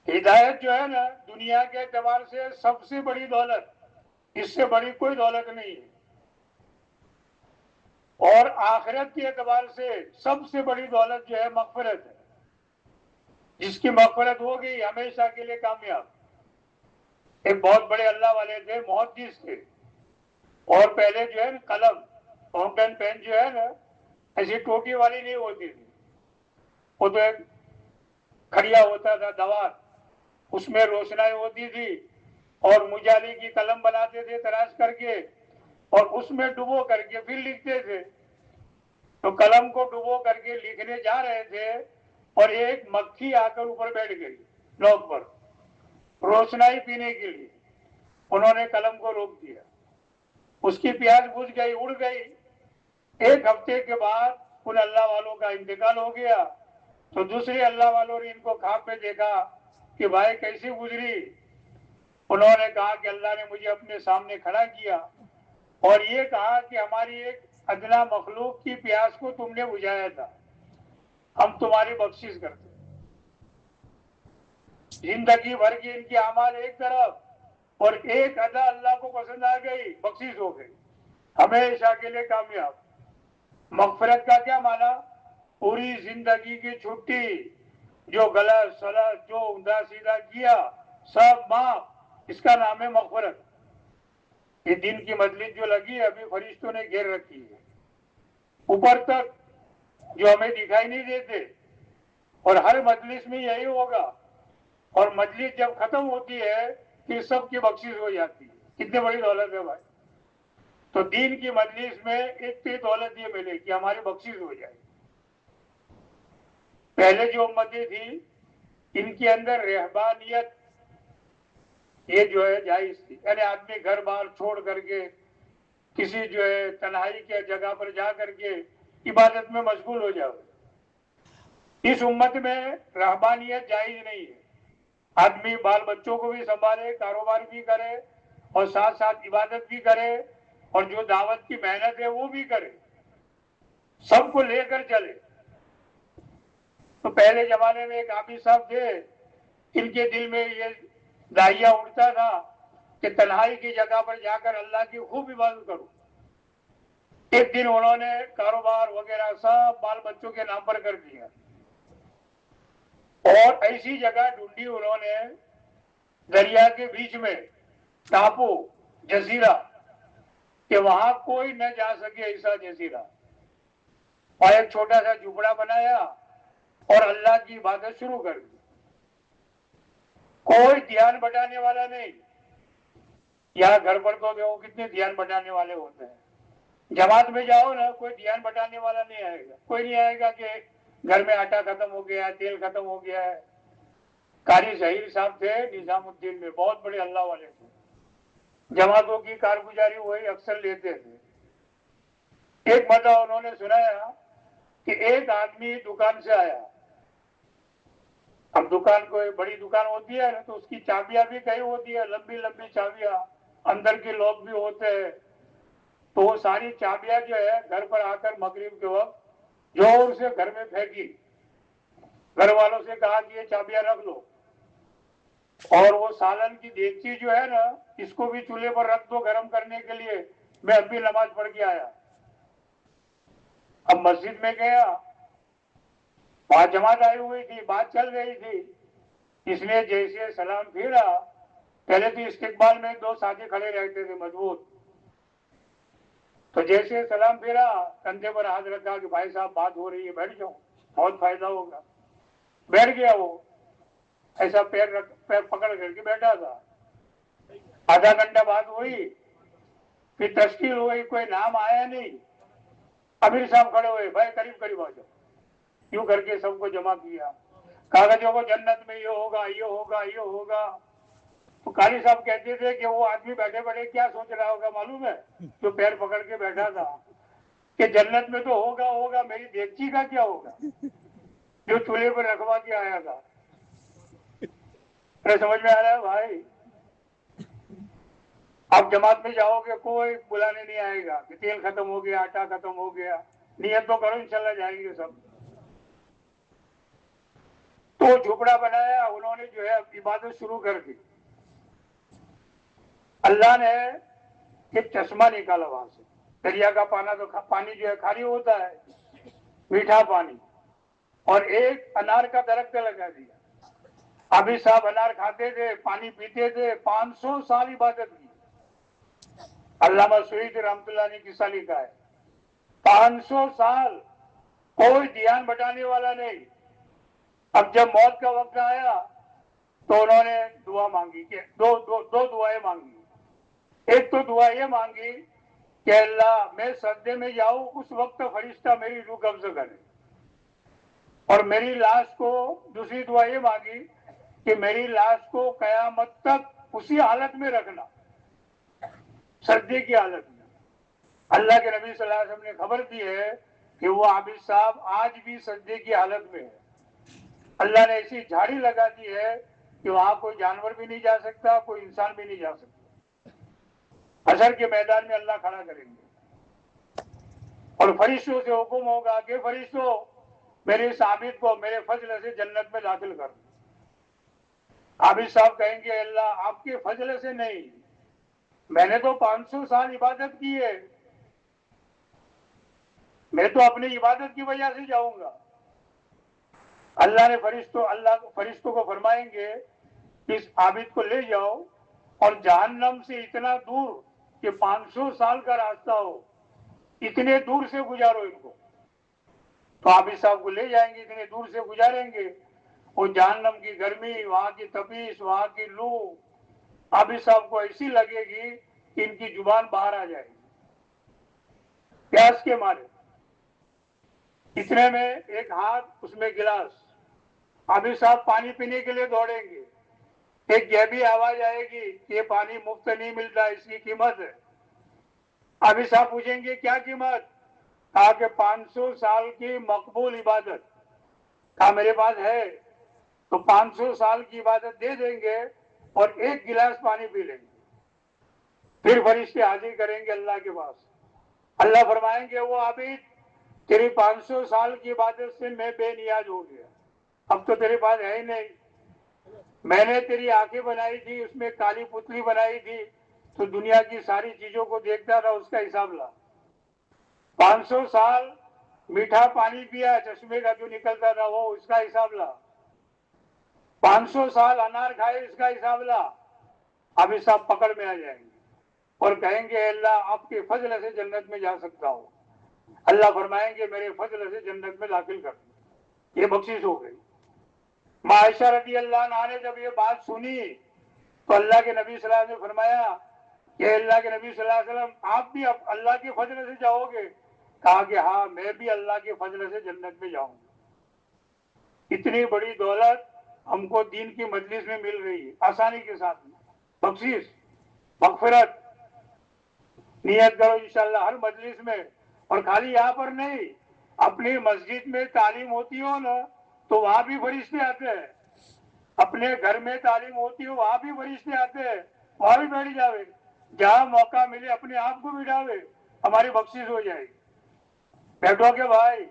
ہدایت جو ہے نا دنیا کے اعتبار سے سب سے بڑی دولت, اس سے بڑی کوئی دولت نہیں ہے. اور آخرت کے اعتبار سے سب سے بڑی دولت جو ہے مغفرت ہے. جس کی مغفرت ہو گئی ہمیشہ کے لیے کامیاب. ایک بہت بڑے اللہ والے تھے, محدث تھے, اور پہلے جو ہے نا قلم فاؤنٹین پین جو ہے نا ایسی ٹوٹی والی نہیں ہوتی تھی, وہ تو ایک کھڑیا ہوتا تھا دوار، اس میں روشنائی ہوتی تھی اور مجالی کی قلم بناتے تھے تراش کر کے اور اس میں ڈبو کر کے پھر لکھتے تھے. تو قلم کو ڈبو کر کے لکھنے جا رہے تھے اور ایک مکھی آ کر اوپر بیٹھ گئی لوگ پر روشنائی پینے کے لیے. انہوں نے قلم کو روک دیا، اس کی پیاس بجھ گئی، اڑ گئی. ایک ہفتے کے بعد ان اللہ والوں کا انتقال ہو گیا تو دوسرے اللہ والوں نے ان کو خواب میں دیکھا کہ بھائی کیسی گزری. انہوں نے کہا کہ اللہ نے مجھے اپنے سامنے کھڑا کیا اور یہ کہا کہ ہماری ایک ادنا مخلوق کی پیاس کو تم نے بجھایا تھا، ہم تمہاری بخشش کرتے. زندگی بھر کی ان کی اعمال ایک طرف اور ایک ادا اللہ کو پسند آ گئی، بخشش ہو گئی، ہمیشہ کے لیے کامیاب. مغفرت کا کیا معنی؟ پوری زندگی کی چھٹی، جو غلط سلط جو اوندا سیدھا کیا سب معاف، اس کا نام ہے مغفرت. یہ دن کی مجلس جو لگی ہے ابھی فرشتوں نے گھیر رکھی ہے اوپر تک، جو ہمیں دکھائی نہیں دیتے، اور ہر مجلس میں یہی ہوگا. اور مجلس جب ختم ہوتی ہے پھر سب کی بخشش ہو جاتی ہے. کتنی بڑی دولت ہے بھائی. تو دین کی مجلس میں ایک تو دولت یہ ملے کہ ہماری بخشش ہو جائے. پہلے جو امتیں تھی ان کے اندر رہبانیت یہ جو ہے جائز تھی، یعنی آدمی گھر بار چھوڑ کر کے کسی جو ہے تنہائی کے جگہ پر جا کر کے عبادت میں مشغول ہو جاؤ. اس امت میں رہبانیت جائز نہیں ہے. آدمی بال بچوں کو بھی سنبھالے، کاروبار بھی کرے اور ساتھ ساتھ عبادت بھی کرے اور جو دعوت کی محنت ہے وہ بھی کرے، سب کو لے کر چلے. تو پہلے زمانے میں ایک حافظ صاحب تھے، ان کے دل میں یہ داہیہ اٹھتا تھا کہ تنہائی کی جگہ پر جا کر اللہ کی خوب عبادت کرو. ایک دن انہوں نے کاروبار وغیرہ سب بال بچوں کے نام پر کر دیا اور ایسی جگہ ڈھونڈی انہوں نے دریا کے بیچ میں، ٹاپو جزیرہ، کہ وہاں کوئی نہ جا سکے ایسا جزیرہ. اور ایک چھوٹا سا جھوپڑا بنایا اور اللہ کی عبادت شروع کر دی. کوئی دھیان بٹانے والا نہیں. یہاں گھر پر تو دیکھو کتنے دھیان بٹانے والے ہوتے ہیں. جماعت میں جاؤ نا کوئی دھیان بٹانے والا نہیں آئے گا. کوئی نہیں آئے گا کہ گھر میں آٹا ختم ہو گیا ہے، تیل ختم ہو گیا ہے. قاری ظہیر صاحب تھے نظام الدین میں، بہت بڑے اللہ والے تھے. جماعتوں کی کارگزاری وہی اکثر لیتے تھے. ایک مرتبہ انہوں نے سنایا کہ ایک آدمی دکان سے آیا. اب دکان کوئی بڑی دکان ہوتی ہے نا تو اس کی چابیاں بھی کئی ہوتی ہے، لمبی لمبی چابیاں، اندر کے لوگ بھی ہوتے ہیں. تو وہ ساری چابیاں جو ہے گھر پر آ کر مغرب کے وقت زور سے گھر میں پھینکی. گھر والوں سے کہا کہ یہ چابیاں رکھ لو اور وہ سالن کی دیگچی جو ہے نا اس کو بھی چولہے پر رکھ دو گرم کرنے کے لیے، میں اب بھی نماز پڑھ کے آیا. اب مسجد میں گیا، وہاں جماعت آئی ہوئی تھی، بات چل رہی تھی. اس نے جیسے سلام پھیرا، پہلے تو استقبال میں دو ساتھی کھڑے رہتے تھے مضبوط، تو جیسے سلام پھیرا کندھے پر ہاتھ رکھا کہ بھائی صاحب بات ہو رہی ہے بیٹھ جاؤ بہت فائدہ ہوگا. بیٹھ گیا. وہ ایسا پیر پکڑ کر کے بیٹھا تھا. آدھا گھنٹہ بات ہوئی، پھر تشکیل ہوئی، کوئی نام آیا نہیں. امیر صاحب کھڑے ہوئے، بھائی قریب قریب آ جاؤ. یوں کر کے سب کو جمع کیا. کاغذوں کو جنت میں یہ ہوگا یہ ہوگا یہ ہوگا. تو قاری صاحب کہتے تھے کہ وہ آدمی بیٹھے بیٹھے کیا سوچ رہا ہوگا معلوم ہے؟ جو پیر پکڑ کے بیٹھا تھا کہ جنت میں تو ہوگا ہوگا، میری دیگچی کا کیا ہوگا جو چولہے پر رکھوا کے آیا تھا. سمجھ میں آ رہا ہے بھائی؟ آپ جماعت میں جاؤ گے کوئی بلانے نہیں آئے گا کہ تیل ختم ہو گیا، آٹا ختم ہو گیا. نیت تو کرو انشاءاللہ جائیں گے سب. تو جھوپڑا بنایا انہوں نے، جو ہے عبادت شروع کر دی. اللہ نے ایک چشمہ نکالا وہاں سے. دریا کا پانی جو ہے کھاری ہوتا ہے، میٹھا پانی، اور ایک انار کا درخت لگا دیا. ابھی صاحب انار کھاتے تھے، پانی پیتے تھے، 500 سال عبادت کی. علامہ سعید رحمت اللہ نے قصہ لکھا ہے. 500 سال کوئی دھیان بٹانے والا نہیں. اب جب موت کا وقت آیا تو انہوں نے دعا مانگی کہ دو دعائیں مانگی۔ ایک تو دعا یہ مانگی کہ اللہ میں سجدے میں جاؤں اس وقت فرشتہ میری روح قبض کرے، اور میری لاش کو، دوسری دعا یہ مانگی کہ میری لاش کو قیامت تک اسی حالت میں رکھنا، سجدے کی حالت میں۔ اللہ کے نبی صلی اللہ علیہ وسلم نے خبر دی ہے کہ وہ عابد صاحب آج بھی سجدے کی حالت میں ہے۔ اللہ نے ایسی جھاڑی لگا دی ہے کہ وہاں کوئی جانور بھی نہیں جا سکتا، کوئی انسان بھی نہیں جا سکتا۔ حشر کے میدان میں اللہ کھڑا کریں گے اور فرشتوں سے حکم ہوگا کہ فرشتوں میرے اس عابد کو میرے فضل سے جنت میں داخل کر دو۔ عابد صاحب کہیں گے اللہ آپ کے فضل سے نہیں، میں نے تو 500 سال عبادت کی ہے، میں تو اپنی عبادت کی وجہ سے جاؤں گا۔ اللہ فرشتوں کو فرمائیں گے کہ اس عابد کو لے جاؤ اور جہنم سے اتنا دور کہ 500 سال کا راستہ ہو، اتنے دور سے گزارو ان کو۔ تو عابد صاحب کو لے جائیں گے، اتنے دور سے گزاریں گے، وہ جہنم کی گرمی، وہاں کی تپش، وہاں کی لو عابد صاحب کو ایسی لگے گی کہ ان کی زبان باہر آ جائے گی پیاس کے مارے۔ اتنے میں ایک ہاتھ، اس میں گلاس، عابد صاحب پانی پینے کے لیے دوڑیں گے، ایک یہ بھی آواز آئے گی کہ یہ پانی مفت نہیں ملتا، اس کی قیمت ہے۔ عابد صاحب پوچھیں گے کیا قیمت؟ کہا کہ 500 سال کی مقبول عبادت۔ کہا میرے پاس ہے، تو 500 سال کی عبادت دے دیں گے اور ایک گلاس پانی پی لیں گے۔ پھر فرشتے حاضر کریں گے اللہ کے پاس۔ اللہ فرمائیں گے وہ عابد تیری 500 سال کی عبادت سے میں بے نیاز ہو گیا، اب تو تیرے پاس ہے ہی نہیں۔ میں نے تیری آنکھیں بنائی تھی، اس میں کالی پتلی بنائی تھی، تو دنیا کی ساری چیزوں کو دیکھتا تھا، اس کا حساب لا۔ 500 سال میٹھا پانی پیا، چشمے کا جو نکلتا تھا وہ، اس کا حساب لا۔ 500 سال انار کھائے، اس کا حساب لا۔ اب یہ سب پکڑ میں آ جائیں گے اور کہیں گے اللہ آپ کے فضل سے جنت میں جا سکتا ہوں۔ اللہ فرمائیں گے میرے فضل سے جنت میں داخل کر دو، یہ بخشش ہو گئی۔ عائشہ رضی اللہ عنہا نے جب یہ بات سنی تو اللہ کے نبی صلی اللہ علیہ وسلم نے فرمایا کہ اللہ کے نبی صلی اللہ علیہ وسلم آپ بھی اللہ کے فضل سے جاؤ گے؟ کہا کہ ہاں میں بھی اللہ کے فضل سے جنت میں جاؤں گا۔ اتنی بڑی دولت ہم کو دین کی مجلس میں مل رہی ہے، آسانی کے ساتھ میں، بخشش، مغفرت۔ نیت کرو انشاءاللہ ہر مجلس میں، اور خالی یہاں پر نہیں، اپنی مسجد میں تعلیم ہوتی ہو نا تو وہاں بھی فرشتے آتے ہیں، اپنے گھر میں تعلیم ہوتی ہو وہاں بھی فرشتے آتے ہیں، وہاں بھی بیٹھ جاوے، جہاں موقع ملے اپنے آپ کو بٹھاوے، ہماری بخشش ہو جائے گی۔ بیٹھو کہ بھائی۔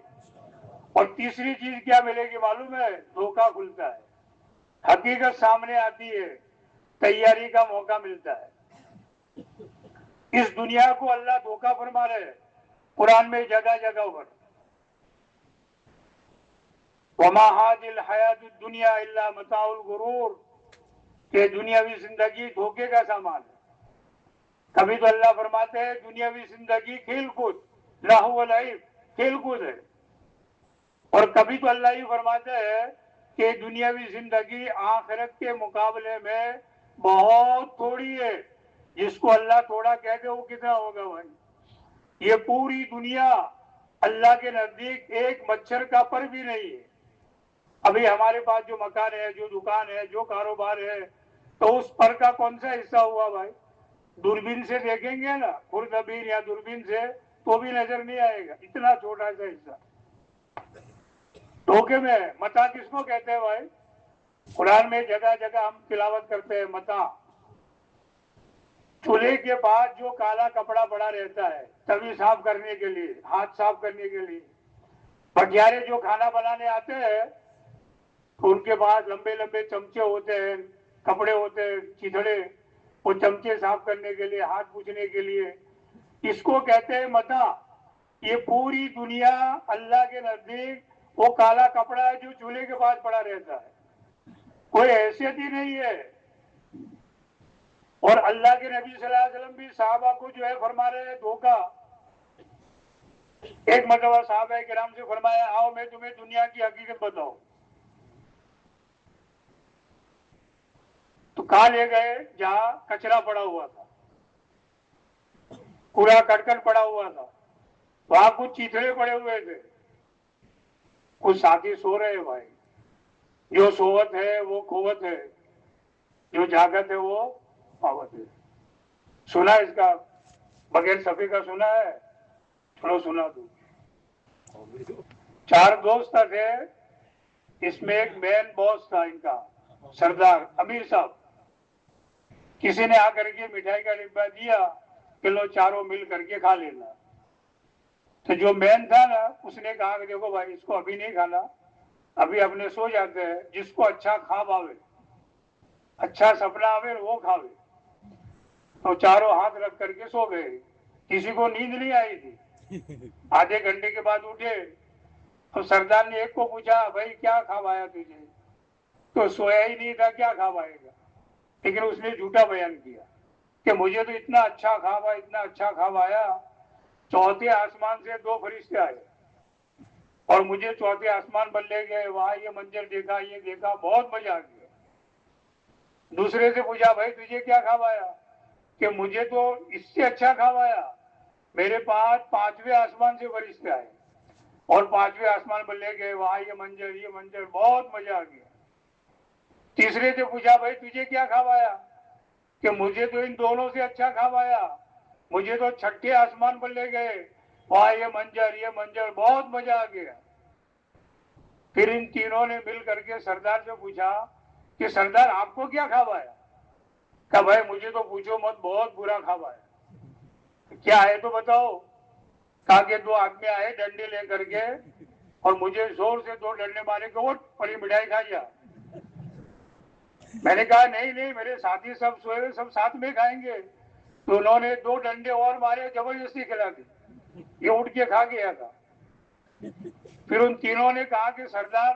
اور تیسری چیز کیا ملے گی معلوم ہے؟ دھوکہ کھلتا ہے، حقیقت سامنے آتی ہے، تیاری کا موقع ملتا ہے۔ اس دنیا کو اللہ دھوکہ فرما رہے ہیں قرآن میں جگہ جگہ پر، وَمَا هَٰذِهِ الْحَيَاةُ الدُّنْيَا إِلَّا مَتَاعُ الْغُرُورِ، کہ دنیاوی زندگی دھوکے کا سامان ہے۔ کبھی تو اللہ فرماتے ہیں دنیاوی زندگی کھیل کود، لہو و لعب، کھیل کود ہے، اور کبھی تو اللہ یہ فرماتے ہیں کہ دنیاوی زندگی آخرت کے مقابلے میں بہت تھوڑی ہے۔ جس کو اللہ تھوڑا کہتے وہ کتنا ہوگا بھائی؟ یہ پوری دنیا اللہ کے نزدیک ایک مچھر کا پر بھی نہیں ہے۔ ابھی ہمارے پاس جو مکان ہے، جو دکان ہے، جو کاروبار ہے، تو اس پر کا کون سا حصہ ہوا بھائی؟ دوربین سے دیکھیں گے نا، خوردبین یا دوربین سے، تو بھی نظر نہیں آئے گا، اتنا چھوٹا سا حصہ دھوکے میں ہے۔ متا کس کو کہتے ہیں بھائی؟ قرآن میں جگہ جگہ ہم تلاوت کرتے ہیں متا، چولہے کے بعد جو کالا کپڑا پڑا رہتا ہے توی صاف کرنے کے لیے، ہاتھ صاف کرنے کے لیے۔ بٹیارے جو کھانا بنانے آتے ہیں تو ان کے پاس لمبے لمبے چمچے ہوتے ہیں، کپڑے ہوتے ہیں چیتڑے، وہ چمچے صاف کرنے کے لیے، ہاتھ پوچھنے کے لیے، اس کو کہتے ہیں متا۔ یہ پوری دنیا اللہ کے نزدیک وہ کالا کپڑا ہے جو چولہے کے پاس پڑا رہتا ہے، کوئی حیثیت ہی نہیں ہے۔ اور اللہ کے نبی صلی اللہ علیہ وسلم بھی صحابہ کو جو ہے فرما رہے ہیں دھوکہ۔ ایک مرتبہ صحابہ کرام سے فرمایا آؤ میں تمہیں دنیا کی حقیقت بتاؤں۔ تو کہاں لے گئے؟ جہاں کچرا پڑا ہوا تھا، کوڑا کرکٹ پڑا ہوا تھا، وہاں کچھ چیتڑے پڑے ہوئے تھے، کچھ ساتھی سو رہے ہیں بھائی. جو سوت ہے وہ قوت ہے، جو جاگت ہے وہ پاوت ہے. سنا اس کا بغیر صفحے کا سنا ہے؟ چلو سنا دوں. 4 دوست تھے، اس میں ایک مین باس تھا ان کا، سردار امیر صاحب. کسی نے آ کر کے مٹھائی کا ڈبہ دیا کہ لو چاروں مل کر کے کھا لینا. تو جو مین تھا نا اس نے کہا کہ دیکھو بھائی اس کو ابھی نہیں کھانا، ابھی اپنے سو جاتے ہیں، جس کو اچھا خواب آوے، اچھا سپنا آوے وہ کھاوے. تو چاروں ہاتھ رکھ کر کے سو گئے. کسی کو نیند نہیں آئی تھی. آدھے گھنٹے کے بعد اٹھے تو سردار نے ایک کو پوچھا بھائی کیا خواب آیا تجھے؟ تو سویا ہی نہیں تھا، کیا خواب آئے گا. لیکن اس نے جھوٹا بیان کیا کہ مجھے تو اتنا اچھا خواب آیا، اتنا اچھا خواب آیا، چوتھے آسمان سے 2 فرشتے آئے اور مجھے چوتھے آسمان پر لے گئے، وہاں یہ منظر دیکھا، یہ دیکھا، بہت مزہ آ گیا. دوسرے سے پوچھا بھائی تجھے کیا خواب آیا؟ کہ مجھے تو اس سے اچھا خواب آیا، میرے پاس 5ویں آسمان سے فرشتے آئے اور 5ویں آسمان پر لے گئے، وہاں یہ منظر، بہت مزہ آ گیا. تیسرے سے پوچھا بھائی تجھے کیا خواب آیا؟ کہ مجھے تو ان دونوں سے اچھا خواب آیا، مجھے تو 6ٹھے آسمان پر لے گئے، وہاں یہ منظر، بہت مزہ آ گیا. پھر ان تینوں نے مل کر کے سردار سے پوچھا کہ سردار آپ کو کیا خواب آیا؟ کہ بھائی مجھے تو پوچھو مت، بہت برا خواب آیا. کیا ہے تو بتاؤ. کہا کہ 2 آدمی آئے ڈنڈے لے کر کے اور مجھے زور سے 2 ڈنڈے مارے کہ وہ پری مٹھائی کھا جا. میں نے کہا نہیں میرے ساتھی سب سوئے ہوئے، سب ساتھ میں کھائیں گے. تو انہوں نے 2 ڈنڈے اور مارے، زبردستی کھلا دی، یہ اٹھ کے کھا گیا تھا. پھر ان تینوں نے کہا کہ سردار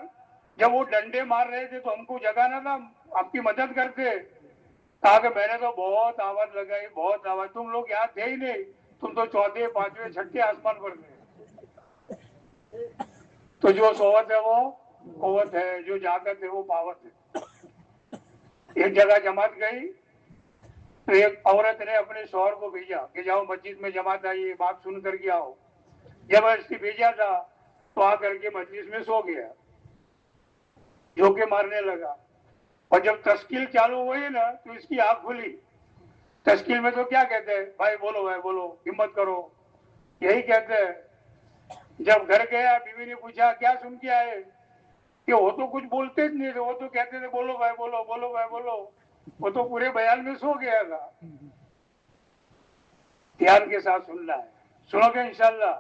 جب وہ ڈنڈے مار رہے تھے تو ہم کو جگانا تھا، آپ کی مدد کرتے. کہا کہ میں نے تو بہت آواز لگائی، بہت آواز، تم لوگ یہاں تھے ہی نہیں، تم تو 4تھے 5ویں 6ٹھے آسمان پر تھے. تو جو سوت ہے وہ قوت ہے، جو جاگت ہے وہ پاوت ہے. ایک جگہ جماعت گئی تو ایک عورت نے اپنے شوہر کو بھیجا کہ جاؤ مسجد میں جماعت آئی، بات سن کر کے آؤ. جب اس کی بھیجا تھا تو آ کر کے مجلس میں سو گیا، جھونکے مارنے لگا. اور جب تشکیل چالو ہوئی نا تو اس کی آنکھ کھلی. تشکیل میں تو کیا کہتے ہیں بھائی بولو، ہمت کرو، یہی کہتے ہیں. جب گھر گیا بیوی نے پوچھا کیا سن کے آئے؟ کہ وہ تو کچھ بولتے نہیں تھے، وہ تو کہتے تھے بولو بھائی بولو. وہ تو پورے بیان میں سو گیا تھا. دھیان کے ساتھ سننا ہے، سنو گے انشاءاللہ.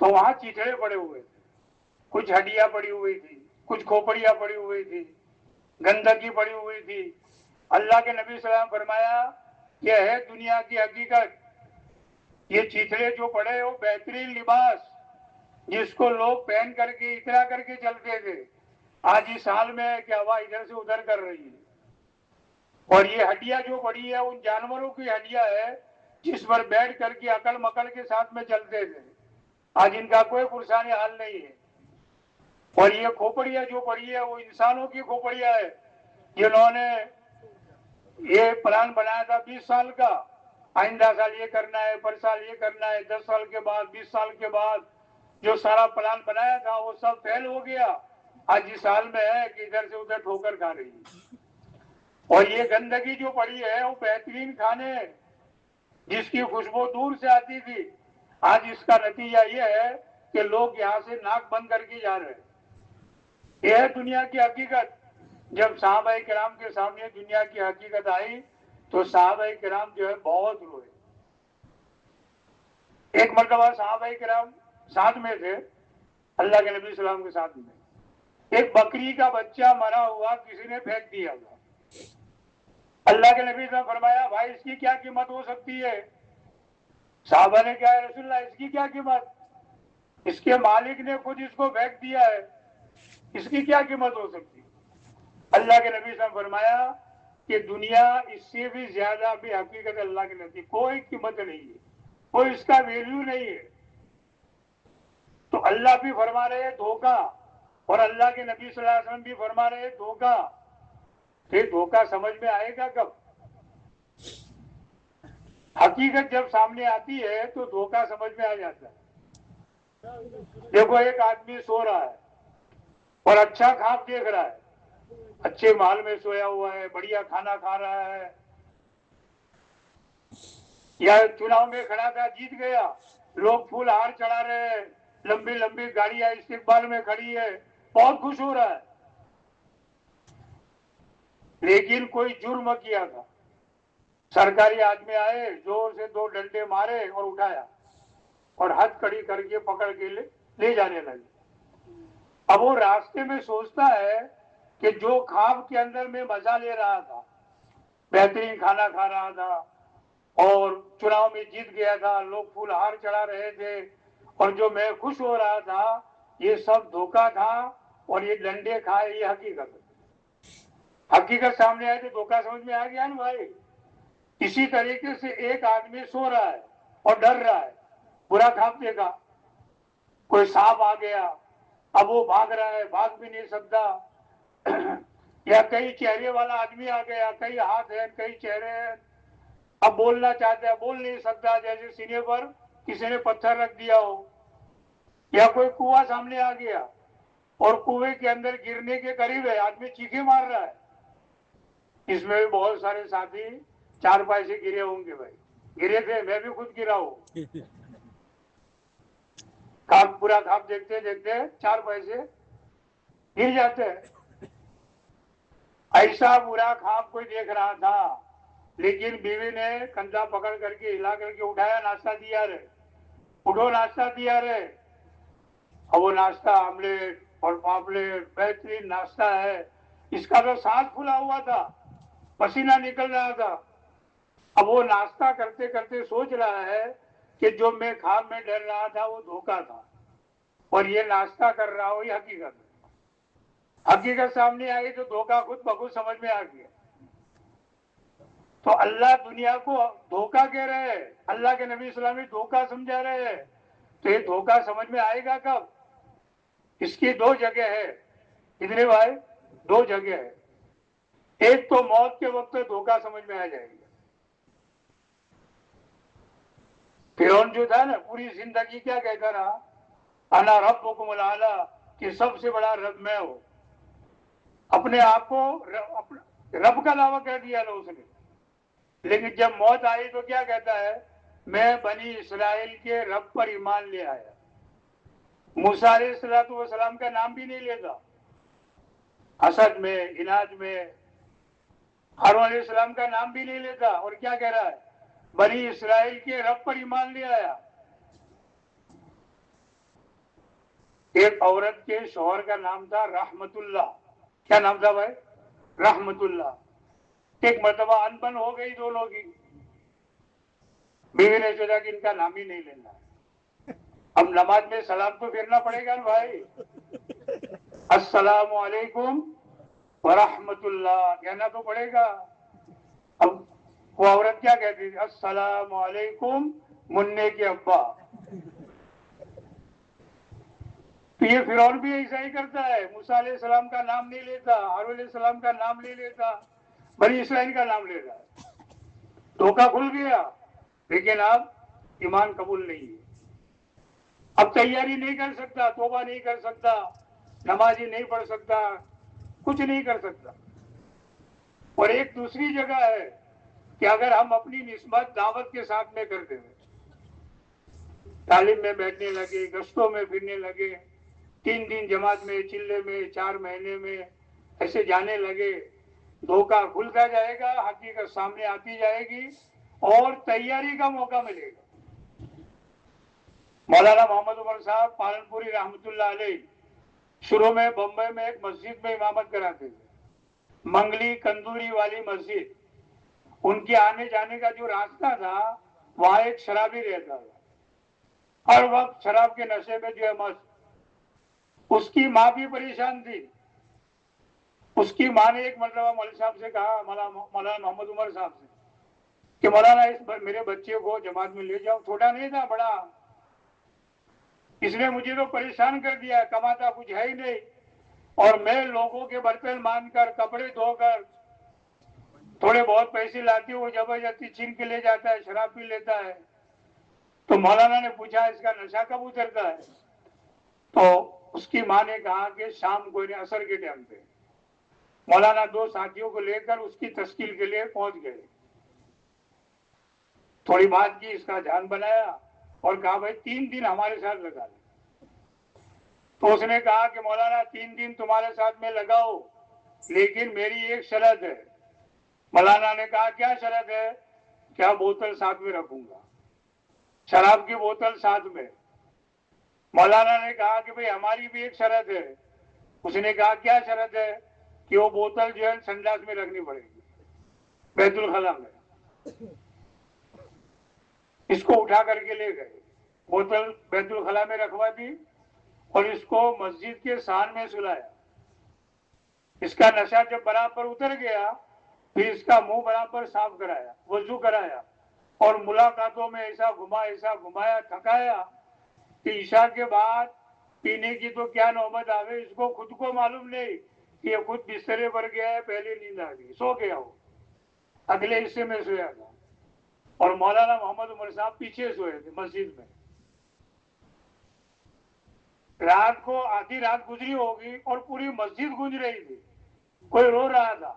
تو وہاں چیتڑے پڑے ہوئے تھے، کچھ ہڈیاں پڑی ہوئی تھی، کچھ کھوپڑیاں پڑی ہوئی تھی، گندگی پڑی ہوئی تھی. اللہ کے نبی صلی اللہ علیہ وسلم فرمایا یہ ہے دنیا کی حقیقت. یہ چیتڑے جو پڑے وہ بہترین لباس جس کو لوگ پہن کر کے اترا کر کے چلتے تھے، آج اس حال میں ہے کہ ہوا ادھر سے ادھر کر رہی ہے. اور یہ ہڈیاں جو پڑی ہے ان جانوروں کی ہڈیاں ہے جس پر بیٹھ کر کے عقل مکل کے ساتھ میں چلتے تھے، آج ان کا کوئی پرسانی حال نہیں ہے. اور یہ کھوپڑیاں جو پڑی ہے وہ انسانوں کی کھوپڑیاں ہے جنہوں نے یہ پلان بنایا تھا 20 سال کا، آئندہ سال یہ کرنا ہے، پر سال یہ کرنا ہے، 10 سال کے بعد، 20 سال کے بعد جو سارا پلان بنایا تھا وہ سب فیل ہو گیا. آج اس حال میں ہے کہ ادھر سے ادھر ٹھوکر کھا رہی ہے. اور یہ گندگی جو پڑی ہے وہ بہترین کھانے جس کی خوشبو دور سے آتی تھی، آج اس کا نتیجہ یہ ہے کہ لوگ یہاں سے ناک بند کر کے جا رہے ہیں. یہ ہے دنیا کی حقیقت. جب صحابہ کرام کے سامنے دنیا کی حقیقت آئی تو صحابہ کرام جو ہے بہت روئے. ایک مرتبہ صحابہ کرام ساتھ میں تھے، اللہ کے نبی صلی اللہ علیہ وسلم کے ساتھ میں، ایک بکری کا بچہ مرا ہوا کسی نے پھینک دیا تھا. اللہ کے نبی نے فرمایا بھائی اس کی کیا قیمت ہو سکتی ہے؟ صحابہ نے کہا رسول اللہ اس کی کیا قیمت؟ اس کے مالک نے خود اس کو پھینک دیا ہے، اس کی کیا قیمت ہو سکتی؟ اللہ کے نبی نے فرمایا کہ دنیا اس سے بھی زیادہ بھی حقیقت اللہ کے نزدیک کوئی قیمت نہیں ہے، کوئی اس کا ویلیو نہیں ہے. تو اللہ بھی فرما رہے ہیں دھوکہ اور اللہ کے نبی صلی اللہ علیہ وسلم بھی فرما رہے دھوکا، پھر دھوکا سمجھ میں آئے گا کب؟ حقیقت جب سامنے آتی ہے تو دھوکا سمجھ میں آ جاتا ہے۔ دیکھو ایک آدمی سو رہا ہے اور اچھا خواب دیکھ رہا ہے، اچھے محل میں سویا ہوا ہے، بڑھیا کھانا کھا رہا ہے، یا چناؤ میں کھڑا تھا جیت گیا، لوگ پھول ہار چڑھا رہے ہیں، لمبی لمبی گاڑیاں استقبال میں کھڑی ہے، بہت خوش ہو رہا ہے، لیکن کوئی جرم کیا تھا، سرکاری آدمی آئے، زور سے 2 ڈنڈے مارے اور اٹھایا اور ہاتھ کڑی کر کے پکڑ کے لے جانے لگے۔ اب وہ راستے میں سوچتا ہے کہ جو خواب کے اندر میں مزہ لے رہا تھا، بہترین کھانا کھا رہا تھا اور چناؤ میں جیت گیا تھا، لوگ پھول ہار چڑھا رہے تھے، اور جو میں خوش ہو رہا تھا یہ سب دھوکا تھا، اور یہ ڈنڈے کھائے یہ حقیقت ہے۔ حقیقت سامنے آئے تو دھوکا سمجھ میں آ گیا نا بھائی۔ اسی طریقے سے ایک آدمی سو رہا ہے اور ڈر رہا ہے، برا خواب دیکھا، کوئی سانپ آ گیا، اب وہ بھاگ رہا ہے، بھاگ بھی نہیں سکتا، یا کئی چہرے والا آدمی آ گیا، کئی ہاتھ ہے کئی چہرے ہیں، اب بولنا چاہتا ہے بول نہیں سکتا، جیسے سینے پر کسی نے پتھر رکھ دیا ہو، یا کوئی کنواں سامنے آ گیا اور کنویں کے اندر گرنے کے قریب ہے، آدمی چیخے مار رہا ہے۔ اس میں بھی بہت سارے ساتھی 4 پیسے گرے ہوں گے بھائی، گرے تھے، میں بھی خود گرا ہوں، پورا خواب دیکھتے دیکھتے 4 پیسے گر جاتے ہیں۔ ایسا برا خواب کوئی دیکھ رہا تھا، لیکن بیوی نے کندھا پکڑ کر کے ہلا کر کے اٹھایا، ناشتہ دیا رہے، اٹھو ناشتہ دیا رہے، اور وہ ناشتہ آملیٹ اور پاپلیٹ بہترین ناشتہ ہے، اس کا تو سانس پھولا ہوا تھا، پسینہ نکل رہا تھا۔ اب وہ ناشتہ کرتے کرتے سوچ رہا ہے کہ جو میں خواب میں ڈر رہا تھا وہ دھوکا تھا، اور یہ ناشتہ کر رہا ہوں یہ حقیقت ہے۔ حقیقت سامنے آئی تو دھوکا خود بخود سمجھ میں آ گیا۔ تو اللہ دنیا کو دھوکا کہہ رہے ہیں، اللہ کے نبی صلی اللہ علیہ وسلم دھوکا سمجھا رہے ہیں، تو یہ دھوکا سمجھ میں آئے گا کب؟ اس کی 2 جگہ ہے، کتنے بھائی؟ 2 جگہ ہے۔ ایک تو موت کے وقت دھوکا سمجھ میں آ جائے گا۔ فرعون جو تھا نا پوری زندگی کیا کہتا رہا؟ انا ربکم الاعلی، کہ سب سے بڑا رب میں ہوں، اپنے آپ کو رب کا دعویٰ کر دیا تھا اس نے، لیکن جب موت آئی تو کیا کہتا ہے؟ میں بنی اسرائیل کے رب پر ایمان لے آیا۔ موسیٰ علیہ السلام کا نام بھی نہیں لیتا، حسد میں، عناد میں، ہارون علیہ السلام کا نام بھی نہیں لیتا، اور کیا کہہ رہا ہے؟ بنی اسرائیل کے رب پر ایمان لے آیا۔ ایک عورت کے شوہر کا نام تھا رحمت اللہ، کیا نام تھا بھائی؟ رحمت اللہ۔ ایک مرتبہ ان بن ہو گئی دونوں کی، بیوی نے سوچا کہ ان کا نام ہی نہیں لینا، اب نماز میں سلام تو پھیرنا پڑے گا نا بھائی، السلام علیکم ورحمت اللہ کہنا تو پڑے گا۔ اب وہ عورت کیا کہتی تھی؟ السلام علیکم منع کے ابا۔ تو یہ فرعون بھی ایسا ہی کرتا ہے، موسیٰ علیہ السلام کا نام نہیں لیتا، ہارون علیہ السلام کا نام نہیں لیتا، بنی اسرائیل کا نام لے رہا ہے۔ دھوکا کھل گیا، لیکن اب ایمان قبول نہیں ہے، اب تیاری نہیں کر سکتا، توبہ نہیں کر سکتا، نمازی نہیں پڑھ سکتا، کچھ نہیں کر سکتا۔ اور ایک دوسری جگہ ہے کہ اگر ہم اپنی نسبت دعوت کے ساتھ میں کرتے ہیں، تعلیم میں بیٹھنے لگے، گشتوں میں پھرنے لگے، 3 دن جماعت میں، چلے میں، 4 مہینے میں ایسے جانے لگے، دھوکا کھلتا جائے گا، حقیقت سامنے آتی جائے گی اور تیاری کا موقع ملے گا۔ مولانا محمد عمر صاحب پالنپوری رحمت اللہ علیہ شروع میں بمبئی میں ایک مسجد میں امامت کراتے تھے، منگلی کندوری والی مسجد۔ ان کے آنے جانے کا جو راستہ تھا وہاں ایک شرابی رہتا تھا، ہر وقت شراب کے نشے میں جو ہے مست۔ اس کی ماں بھی پریشان تھی۔ اس کی ماں نے ایک مرتبہ مولوی صاحب سے کہا، مولانا محمد عمر صاحب سے، کہ مولانا اس میرے بچے کو جماعت میں لے جاؤ، چھوٹا نہیں تھا بڑا، اس نے مجھے تو پریشان کر دیا، کماتا کچھ ہے ہی نہیں، اور میں لوگوں کے برتن مان کر کپڑے دھو کر تھوڑے بہت پیسے لاتی ہوں، وہ زبردستی چھین کے لے جاتا ہے، شراب پی لیتا ہے۔ تو مولانا نے پوچھا اس کا نشہ کب اترتا ہے؟ تو اس کی ماں نے کہا کہ شام کو عصر کے ٹائم پہ۔ مولانا 2 ساتھیوں کو لے کر اس کی تشکیل کے لیے پہنچ گئے، تھوڑی بات کی، اس کا دھیان بنایا اور کہا بھائی 3 دن ہمارے ساتھ لگا لیں۔ تو اس نے کہا کہ مولانا 3 دن تمہارے ساتھ میں لگاؤ، لیکن میری ایک شرط ہے۔ مولانا نے کہا کیا شرط ہے؟ کیا بوتل ساتھ میں رکھوں گا، شراب کی بوتل ساتھ میں۔ مولانا نے کہا کہ بھئی ہماری بھی ایک شرط ہے۔ اس نے کہا کیا شرط ہے؟ کہ وہ بوتل جو ہے سنڈاس میں رکھنی پڑے گی، بیت الخلا میں۔ اس کو اٹھا کر کے لے گئے، بوتل بیت الخلا میں رکھوا دی اور اس کو مسجد کے سان میں سلایا۔ اس کا نشہ جب برابر اتر گیا پھر اس کا منہ برابر صاف کرایا، وضو کرایا اور ملاقاتوں میں ایسا گھمایا تھکایا کہ عشاء کے بعد پینے کی تو کیا نوبت آوے، اس کو خود کو معلوم نہیں کہ یہ خود بسترے پر گیا ہے، پہلے نیند آ گئی، سو گیا ہو، اگلے حصے میں سویا تھا اور مولانا محمد عمر صاحب پیچھے سوئے تھے مسجد میں۔ رات کو آدھی رات گزری ہوگی اور پوری مسجد گونج رہی تھی، کوئی رو رہا تھا۔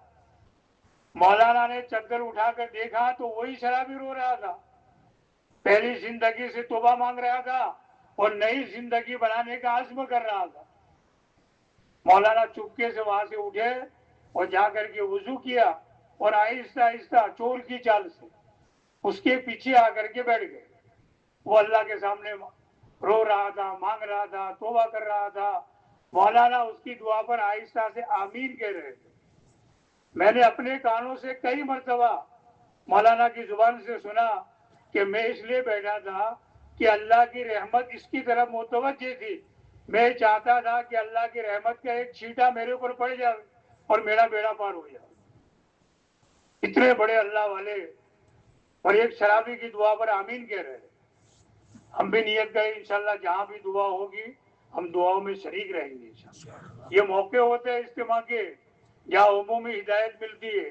مولانا نے چادر اٹھا کر دیکھا تو وہی شرابی رو رہا تھا، پہلی زندگی سے توبہ مانگ رہا تھا اور نئی زندگی بنانے کا عزم کر رہا تھا۔ مولانا چپکے سے وہاں سے اٹھے اور جا کر کے وضو کیا اور آہستہ آہستہ چور کی چال سے اس کے پیچھے آ کر کے بیٹھ گئے۔ وہ اللہ کے سامنے رو رہا تھا، مانگ رہا تھا، توبہ کر رہا تھا۔ مولانا اس کی دعا پر آہستہ سے آمین کہہ رہے تھے۔ میں نے اپنے کانوں سے کئی مرتبہ مولانا کی زبان سے سنا کہ میں اس لیے بیٹھا تھا کہ اللہ کی رحمت اس کی طرف متوجہ تھی، میں چاہتا تھا کہ اللہ کی رحمت کا ایک چھینٹا میرے اوپر پڑ جائے اور میرا بیڑا پار ہو جائے۔ اتنے بڑے اللہ والے اور ایک شرابی کی دعا پر آمین کہہ رہے ہیں۔ ہم بھی نیت کریں انشاءاللہ جہاں بھی دعا ہوگی ہم دعاؤں میں شریک رہیں گے انشاءاللہ۔ یہ موقع ہوتے ہیں اجتماع کے جہاں عمومی ہدایت ملتی ہے،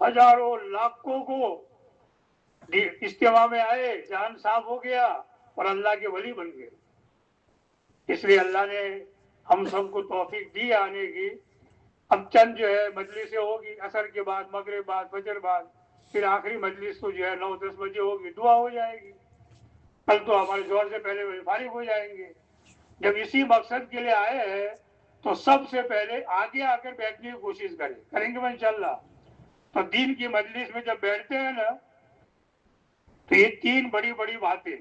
ہزاروں لاکھوں کو اجتماع میں آئے، جان صاف ہو گیا اور اللہ کے ولی بن گئے۔ اس لیے اللہ نے ہم سب کو توفیق دی آنے کی۔ اب چند جو ہے مجلسیں ہوگی، عصر کے بعد، مغرب بعد، فجر بعد، پھر آخری مجلس تو جو ہے 9-10 بجے ہوگی، دعا ہو جائے گی۔ کل تو ہمارے زور سے پہلے فارغ ہو جائیں گے۔ جب اسی مقصد کے لیے آئے ہیں تو سب سے پہلے آگے آ کر بیٹھنے کی کوشش کریں گے انشاءاللہ۔ تو دین کی مجلس میں جب بیٹھتے ہیں نا تو یہ 3 بڑی بڑی باتیں،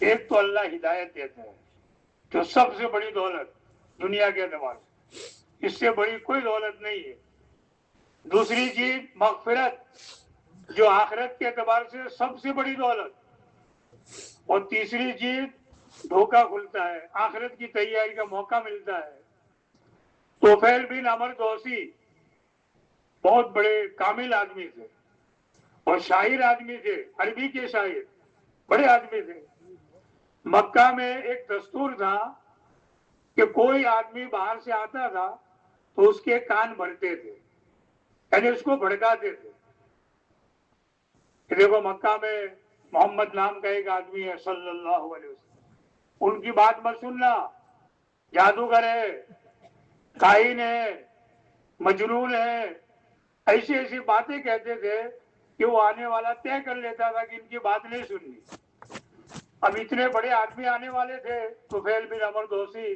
ایک تو اللہ ہدایت دیتا ہے جو سب سے بڑی دولت دنیا کے اعتبار سے، اس سے بڑی کوئی دولت نہیں ہے۔ دوسری چیز مغفرت جو آخرت کے اعتبار سے سب سے بڑی دولت، اور تیسری چیز دھوکہ کھلتا ہے، آخرت کی تیاری کا موقع ملتا ہے۔ طفیل بن عمر دوسی بہت بڑے کامل آدمی تھے اور شاعر آدمی تھے، عربی کے شاعر بڑے آدمی تھے۔ مکہ میں ایک دستور تھا کہ کوئی آدمی باہر سے آتا تھا تو اس کے کان بھرتے تھے، یعنی اس کو بھڑکاتے تھے کہ دیکھو مکہ میں محمد نام کا ایک آدمی ہے صلی اللہ علیہ وسلم، ان کی بات مت سننا، جادوگر ہے، کاہن ہے، مجنون ہے، ایسی ایسی باتیں کہتے تھے کہ وہ آنے والا طے کر لیتا تھا کہ ان کی بات نہیں سننی۔ اب اتنے بڑے آدمی آنے والے تھے طفیل بن عمر دوسی،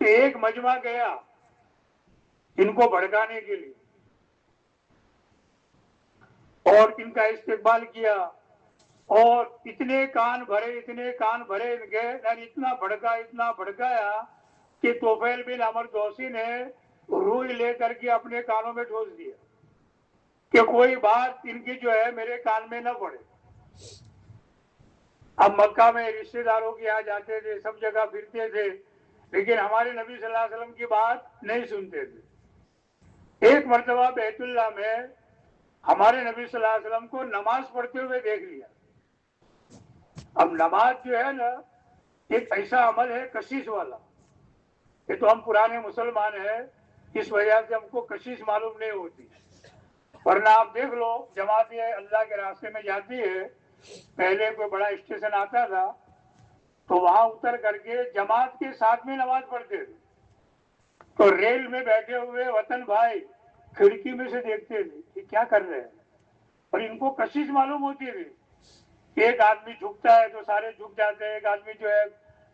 تو ایک مجمع گیا ان کو بھڑکانے کے لیے اور ان کا استقبال کیا اور اتنے کان بھرے ان کے، یعنی اتنا بھڑکایا کہ طفیل بن عمر دوسی نے روئی لے کر کے اپنے کانوں میں ٹھوس دیا کہ کوئی بات ان کی جو ہے میرے کان میں نہ پڑے۔ اب مکہ میں رشتہ داروں کے یہاں جاتے تھے، سب جگہ پھرتے تھے، لیکن ہمارے نبی صلی اللہ علیہ وسلم کی بات نہیں سنتے تھے۔ ایک مرتبہ بیت اللہ میں ہمارے نبی صلی اللہ علیہ وسلم کو نماز پڑھتے ہوئے دیکھ لیا۔ اب نماز جو ہے نا ایک ایسا عمل ہے کشش والا، یہ تو ہم پرانے مسلمان ہیں، اس وجہ سے ہم کو کشش معلوم نہیں ہوتی، ورنہ آپ دیکھ لو جماعت یہ اللہ کے راستے میں جاتی ہے، پہلے کوئی بڑا اسٹیشن آتا تھا تو وہاں اتر کر کے جماعت کے ساتھ میں نماز پڑھتے تھے، تو ریل میں بیٹھے ہوئے وطن بھائی کھڑکی میں سے دیکھتے تھے کہ کیا کر رہے ہیں، اور ان کو کشش معلوم ہوتی تھی کہ ایک آدمی جھکتا ہے تو سارے جھک جاتے ہیں، ایک آدمی جو ہے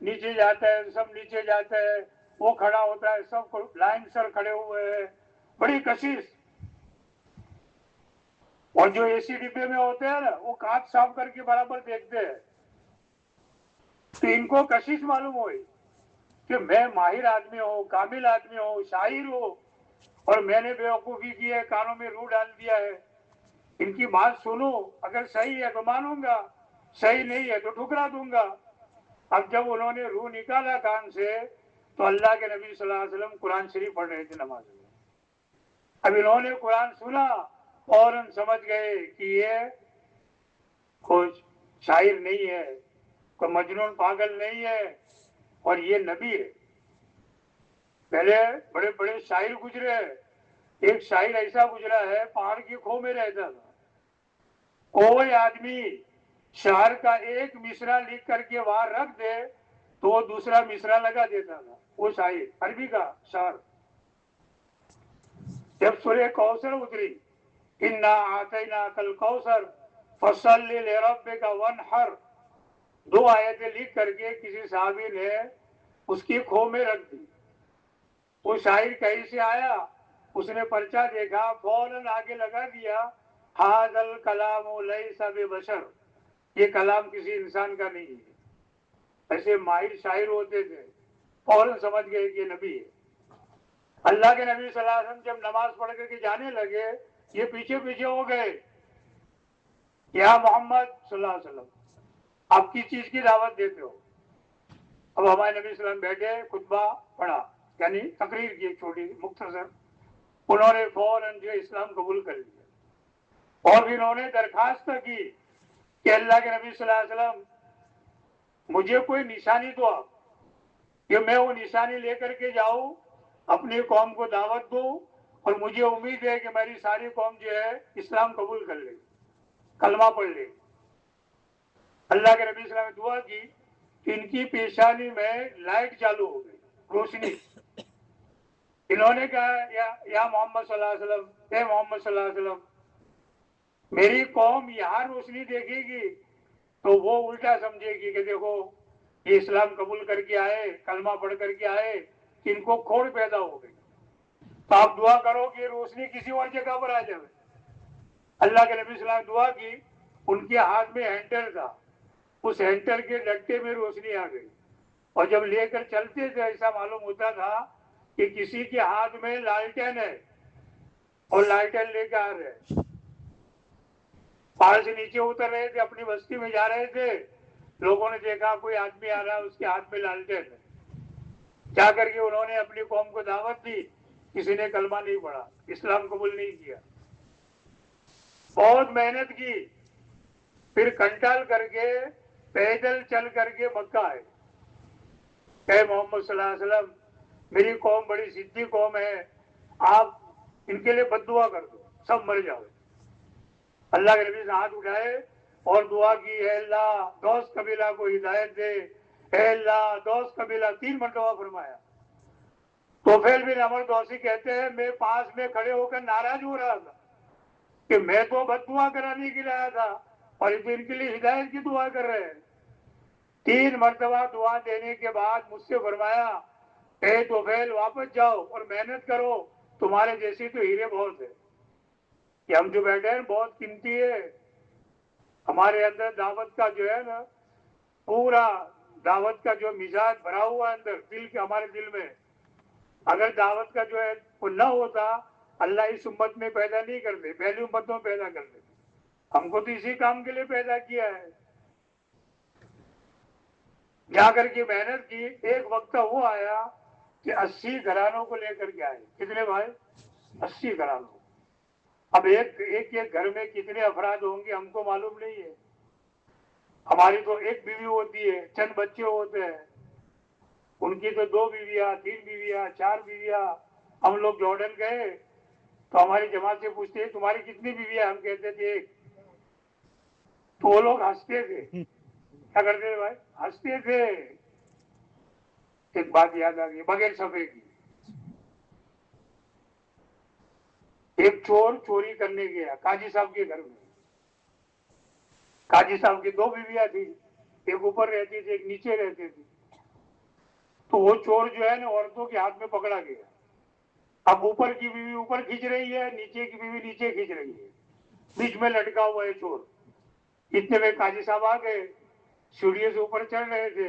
نیچے جاتا ہے سب نیچے جاتے ہیں، وہ کھڑا ہوتا ہے سب لائن سر کھڑے ہوئے ہیں، بڑی کشش۔ اور جو اے سی ڈبے میں ہوتے ہیں نا وہ کانچ صاف کر کے برابر دیکھتے ہیں، تو ان کو کشش معلوم ہوئی کہ میں ماہر آدمی ہوں، کامل آدمی ہوں، شاعر ہوں، اور میں نے بیوقوفی کی ہے، کانوں میں روح ڈال دیا ہے، ان کی بات سنوں، اگر صحیح ہے تو مانوں گا، صحیح نہیں ہے تو ٹھکرا دوں گا۔ اب جب انہوں نے روح نکالا کان سے تو اللہ کے نبی صلی اللہ علیہ وسلم قرآن شریف پڑھ رہے تھے نماز میں۔ اب انہوں نے قرآن سنا، فوراً سمجھ گئے کہ یہ کوئی شاعر نہیں ہے، کوئی مجنون پاگل نہیں ہے، اور یہ نبی ہے۔ پہلے بڑے بڑے شاعر گزرے ہیں، ایک شاعر ایسا گزرا ہے پہاڑ کی کھو میں رہتا تھا، کوئی آدمی شعر کا ایک مصرع لکھ کر کے وہاں رکھ دے تو وہ دوسرا مصرع لگا دیتا تھا، وہ شاعر عربی کا شاعر۔ جب سورہ کوثر اتری، انا اعطیناک الکوثر فصلی لربک وانحر، دو آیتیں لکھ کر کے کسی صحابی نے اس کی کھو میں رکھ دی، وہ شاعر کہیں سے آیا، اس نے پرچہ دیکھا، فوراً آگے لگا دیا، ھذا الکلام لیس ببشر، یہ کلام کسی انسان کا نہیں ہے۔ ایسے ماہر شاعر ہوتے تھے، فوراً سمجھ گئے کہ یہ نبی ہے۔ اللہ کے نبی صلی اللہ علیہ وسلم جب نماز پڑھ کر کے جانے لگے، یہ پیچھے پیچھے ہو گئے، یا محمد صلی اللہ علیہ وسلم آپ کس چیز کی دعوت دیتے ہو؟ اب ہمارے نبی صلی اللہ علیہ وسلم بیٹھے، خطبہ پڑھا، یعنی تقریر کی ایک چھوٹی مختصر، انہوں نے فوراً جو اسلام قبول کر لیا، اور بھی انہوں نے درخواست کی کہ اللہ کے نبی صلی اللہ علیہ وسلم مجھے کوئی نشانی دو آپ، کہ میں وہ نشانی لے کر کے جاؤں، اپنی قوم کو دعوت دوں، اور مجھے امید ہے کہ میری ساری قوم جو ہے اسلام قبول کر لے، کلمہ پڑھ لے۔ اللہ کے نبی صلی اللہ علیہ وسلم نے دعا کی کہ ان کی پیشانی میں لائٹ چالو ہو گئی، روشنی۔ انہوں نے کہا یا محمد صلی اللہ علیہ وسلم، اے محمد صلی اللہ علیہ وسلم، میری قوم یہاں روشنی دیکھے گی تو وہ الٹا سمجھے گی کہ دیکھو یہ اسلام قبول کر کے آئے، کلمہ پڑھ کر کے آئے، کہ ان کو کھوڑ پیدا ہو گئی، تو آپ دعا کرو کہ روشنی کسی اور جگہ پر آ جائے۔ اللہ کے نبی صلی اللہ علیہ وسلم دعا کی، ان کے ہاتھ میں ہینڈل تھا، اس ہینڈل کے لٹے میں روشنی آ گئی، اور جب لے کر چلتے تھے ایسا معلوم ہوتا تھا کہ کسی کے ہاتھ میں لالٹین ہے اور لالٹین لے کے آ رہے ہیں۔ پہاڑ سے نیچے اتر رہے تھے، اپنی بستی میں جا رہے تھے، لوگوں نے دیکھا کوئی آدمی آ رہا ہے، اس کے ہاتھ میں لالٹین ہے، جا کر کے انہوں نے اپنی قوم کو دعوت دی، کسی نے کلمہ نہیں پڑھا، اسلام قبول نہیں کیا، بہت محنت کی، پھر کنٹال کر کے پیدل چل کر کے مکہ آئے، کہ محمد صلی اللہ علیہ وسلم میری قوم بڑی ضدی قوم ہے، آپ ان کے لیے بد دعا کر دو، سب مر جاؤ۔ اللہ کے نبی نے ہاتھ اٹھائے اور دعا کی، اے اللہ دوست قبیلہ کو ہدایت دے، اے اللہ دوست قبیلہ، 3 مرتبہ فرمایا۔ توفیل بن عمر دوسی کہتے ہیں میں پاس میں کھڑے ہو کر ناراض ہو رہا تھا کہ میں تو بد دعا کرانے کے لیے آیا تھا اور ان کے لیے ہدایت کی دعا کر رہے ہیں۔ 3 مرتبہ دعا دینے کے بعد مجھ سے فرمایا، اے توفیل واپس جاؤ اور محنت کرو، تمہارے جیسی تو ہیرے بہت ہے، کہ ہم جو بیٹھے ہیں بہت قیمتی ہے، ہمارے اندر دعوت کا جو ہے نا پورا دعوت کا جو مزاج بھرا ہوا ہے اندر دل کے، ہمارے دل میں، اگر دعوت کا جو ہے وہ نہ ہوتا اللہ اس امت میں پیدا نہیں کرتے، پہلی امت میں پیدا کرتے، ہم کو تو اسی کام کے لیے پیدا کیا ہے۔ جا کر کے محنت کی، ایک وقت وہ آیا کہ 80 گھرانوں کو لے کر کے آئے، کتنے بھائی؟ 80 گھرانوں۔ اب ایک گھر میں کتنے افراد ہوں گے ہم کو معلوم نہیں ہے، ہماری تو ایک بیوی ہوتی ہے، چند بچے ہوتے ہیں، ان کی تو 2 بیویاں 3 بیویاں 4 بیویاں. ہم لوگ جارڈن گئے تو ہماری جماعت سے پوچھتے ہیں تمہاری کتنی بیویاں؟ ہم کہتے تھے 1. تو وہ لوگ ہنستے تھے. کیا کرتے تھے بھائی؟ ہنستے تھے. ایک بات یاد آ گئی بغیر صفحے کی. ایک چور چوری کرنے گیا قاضی صاحب کے گھر میں. قاضی صاحب کی 2 بیویاں تھی، ایک اوپر رہتی تھی ایک نیچے رہتی تھی. تو وہ چور جو ہے نا عورتوں کے ہاتھ میں پکڑا گیا. اب اوپر کی بیوی اوپر کھینچ رہی ہے، نیچے کی بیوی نیچے کھینچ رہی ہے، بیچ میں لٹکا ہوا ہے چور. اتنے میں قاضی صاحب آ گئے، سیڑھیوں سے اوپر چڑھ رہے تھے.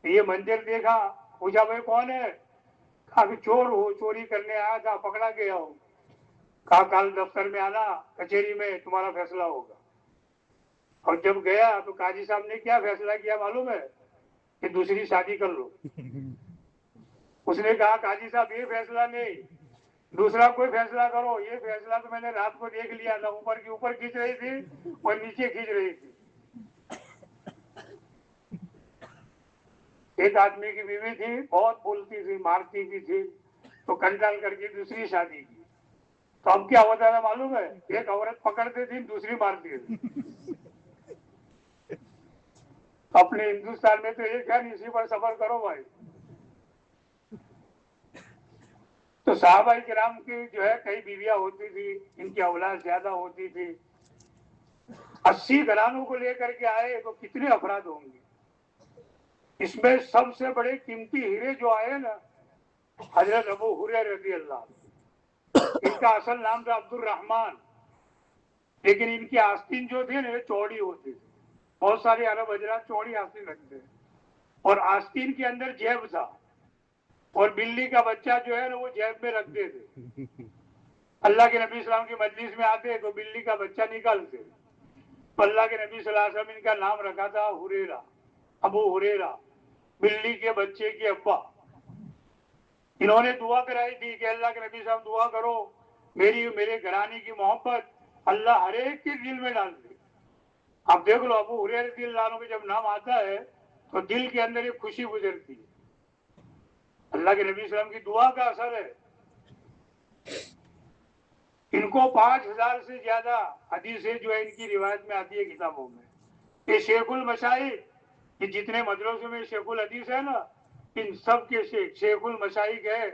یہ منظر دیکھا، پوچھا بھائی کون ہے؟ کہا کہ چور ہو، چوری کرنے آیا تھا، پکڑا گیا ہوں. کہا کل دفتر میں آنا، کچہری میں تمہارا فیصلہ ہوگا. اور جب گیا تو قاضی صاحب نے کیا فیصلہ کیا معلوم ہے؟ کہ دوسری شادی کر لو. اس نے کہا قاضی صاحب یہ فیصلہ نہیں، دوسرا کوئی فیصلہ کرو. یہ فیصلہ تو میں نے رات کو دیکھ لیا تھا، اوپر کی اوپر کھینچ رہی تھی اور نیچے کھینچ رہی تھی. ایک آدمی کی بیوی تھی، بہت بولتی تھی، مارتی بھی تھی، تو کنٹرول کر کے دوسری شادی کی. تو اب کیا ہوتا تھا معلوم ہے؟ ایک عورت پکڑتے تھی دوسری مارتی تھی. اپنے ہندوستان میں تو ایک ہے، اسی پر سفر کرو بھائی. تو صحابہ کرام کی جو ہے کئی بیویاں ہوتی تھی، ان کی اولاد زیادہ ہوتی تھی. 80 گھرانوں کو لے کر کے آئے تو کتنے افراد ہوں گے؟ اس میں سب سے بڑے قیمتی ہیرے جو آئے نا، حضرت ابو ہریرہ رضی اللہ. ان کا اصل نام تھا عبد الرحمان، لیکن ان کی آستین جو تھی نا چوڑی ہوتی تھی. بہت سارے عرب حضرات چوڑی آستین رکھتے ہیں، اور آستین کے اندر جیب تھا، اور بلی کا بچہ جو ہے نا وہ جیب میں رکھتے تھے. اللہ کے نبی اسلام کی مجلس میں آتے تو بلی کا بچہ نکالتے. تو اللہ کے نبی صلی اللہ علیہ وسلم ان کا نام رکھا تھا ہریرہ، ابو ہریرہ، بلی کے بچے کے ابا. انہوں نے دعا کرائی تھی کہ اللہ کے نبی صاحب دعا کرو میری میرے گھرانے کی محبت اللہ ہر ایک کے دل میں ڈال دے. اب دیکھ لو ابو ہریرہ رضی اللہ عنہ کا جب نام آتا ہے تو دل کے اندر ایک خوشی گزرتی ہے. اللہ کے نبی صلی اللہ علیہ وسلم کی دعا کا اثر ہے. ان کو 5000 سے زیادہ حدیثیں جو ہے ان کی روایت میں آتی ہے کتابوں میں. یہ شیخ المشائخ، یہ جتنے مدرسوں میں شیخ الحدیث ہے نا، ان سب کے شیخ المشائخ ہے.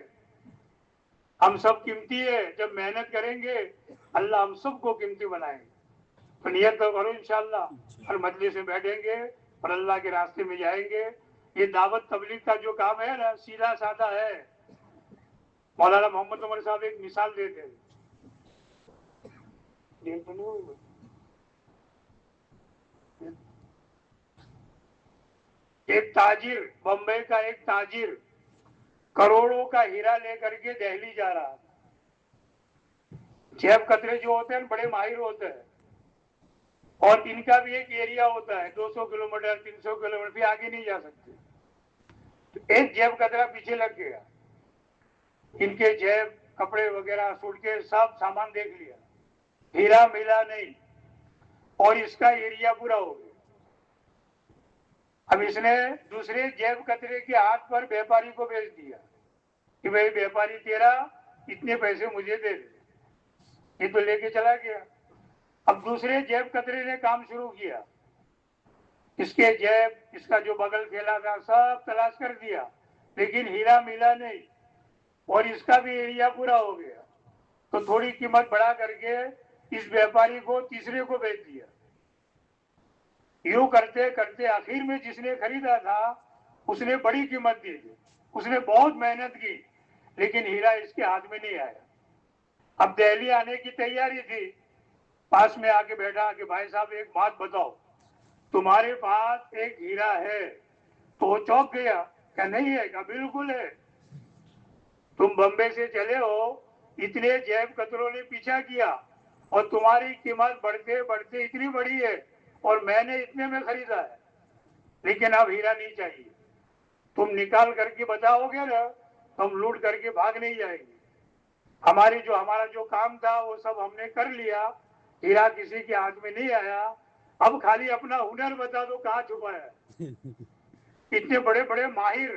ہم سب قیمتی ہے، جب محنت کریں گے اللہ ہم سب کو قیمتی بنائیں گے. تو نیت تو کرو انشاءاللہ، ہر مجلس میں بیٹھیں گے اور اللہ کے راستے میں جائیں گے. یہ دعوت تبلیغ کا جو کام ہے نا سیدھا سادہ ہے. مولانا محمد عمر صاحب ایک مثال دیتے ہیں. ایک تاجر، بمبئی کا ایک تاجر کروڑوں کا ہیرا لے کر کے دہلی جا رہا تھا. جیب کترے جو ہوتے ہیں بڑے ماہر ہوتے ہیں، اور ان کا بھی ایک ایریا ہوتا ہے 200 کلومیٹر 300 کلومیٹر بھی آگے نہیں جا سکتے. تو ایک جیب کترا پیچھے لگ گیا. ان کے جیب کپڑے وغیرہ سوٹ کے سب سامان دیکھ لیا، ہیرا ملا نہیں، اور اس کا ایریا پورا ہو گیا. اب اس نے دوسرے جیب کترے کے ہاتھ پر بیپاری کو بیچ دیا کہ بھائی بیپاری تیرا اتنے پیسے مجھے دے دے. یہ تو لے کے چلا گیا. اب دوسرے جیب کترے نے کام شروع کیا. اس کے جیب، اس کا جو بغل پھیلا تھا سب تلاش کر دیا، لیکن ہیرا ملا نہیں، اور اس کا بھی ایریا پورا ہو گیا. تو تھوڑی قیمت بڑھا کر کے اس بیپاری کو تیسرے کو بیچ دیا. یوں کرتے کرتے آخر میں جس نے خریدا تھا اس نے بڑی قیمت دی تھی، اس نے بہت محنت کی، لیکن ہیرا اس کے ہاتھ میں نہیں آیا. اب دہلی آنے کی تیاری تھی. پاس میں آ کے بیٹھا کہ بھائی صاحب ایک بات بتاؤ، تمہارے پاس ایک ہیرا ہے؟ تو وہ چونک گیا کہ نہیں ہے. کہ بالکل ہے. تم بمبے سے چلے ہو، اتنے جیب کتروں نے پیچھا کیا، اور تمہاری قیمت بڑھتے بڑھتے اتنی بڑی ہے، اور میں نے اتنے میں خریدا ہے، لیکن اب ہیرا نہیں چاہیے. تم نکال کر کے بتاؤ گے نا تو ہم لوٹ کر کے بھاگ نہیں جائیں گے. ہمارا جو کام تھا وہ سب ہم نے کر لیا، ہیرا کسی کے ہاتھ میں نہیں آیا. اب خالی اپنا ہنر بتا دو کہاں چھپا ہے. اتنے بڑے بڑے ماہر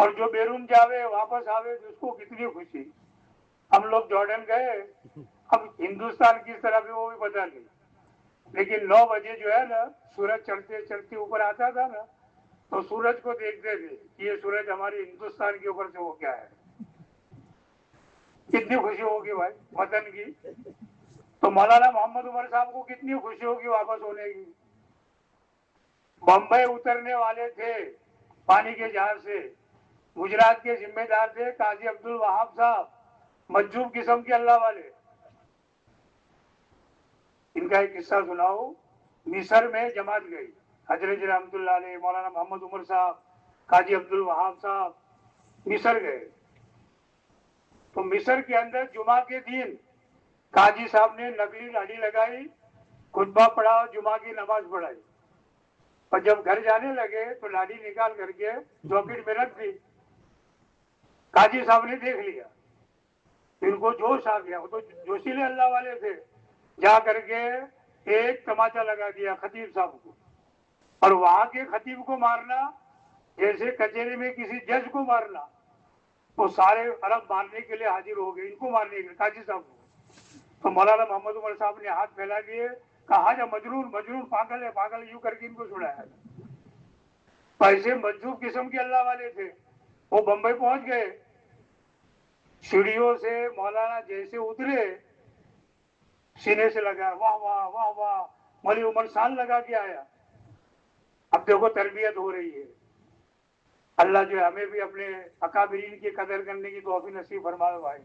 اور جو بیرون جاوے واپس آوے تو اس کو کتنی خوشی. ہم لوگ جارڈن گئے, اب ہندوستان کس طرح بھی وہ بھی پتا نہیں, لیکن 9 بجے جو ہے نا سورج چڑھتے چڑھتے اوپر آتا تھا نا, تو سورج کو دیکھتے تھے کہ یہ سورج ہمارے ہندوستان کے اوپر سے ہو کیا ہے. کتنی خوشی ہوگی بھائی وطن کی. تو مولانا محمد عمر صاحب کو کتنی خوشی ہوگی واپس ہونے کی. بمبئی اترنے والے تھے پانی کے جہاز سے, گجرات کے ذمہ دار تھے قاضی عبد الوہاب صاحب, مجذوب قسم کے اللہ والے. ان کا ایک قصہ سناؤ. مصر میں جماعت گئی, حضرت رحمت اللہ علیہ, مولانا محمد عمر صاحب, قاضی عبد الوہاب صاحب مصر گئے. تو مصر کے اندر جمعہ کے دن قاضی صاحب نے نقلی لاٹھی لگائی, خطبہ پڑھا, جمعہ کی نماز پڑھائی. اور جب گھر جانے لگے تو لاٹھی نکال کر کے جاکٹ میں رکھ دی. قاضی صاحب نے دیکھ لیا, ان کو جوش آ گیا, وہ تو جوشیلے اللہ والے تھے, جا کر کے ایک تماچا لگا دیا خطیب صاحب کو. اور وہاں کے خطیب کو مارنا جیسے کچہری میں کسی جج کو مارنا. وہ سارے عرب مارنے کے لیے حاضر ہو گئے, ان کو مارنے کے لیے قاضی صاحب کو. تو مولانا محمد عمر صاحب نے ہاتھ پھیلا دیے, کہا جا مجنون مجنون, پاگل ہے پاگل, یوں کر کے ان کو چھڑایا. ایسے مجذوب قسم کے اللہ والے تھے. وہ بمبئی پہنچ گئے, سیڑھیوں سے مولانا جیسے اترے سینے سے لگا واہ واہ واہ واہ, مولی عمر سال لگا کے آیا. اب دیکھو تربیت ہو رہی ہے. اللہ جو ہے ہمیں بھی اپنے اکابرین کی قدر کرنے کی توفیق نصیب فرمائے بھائی.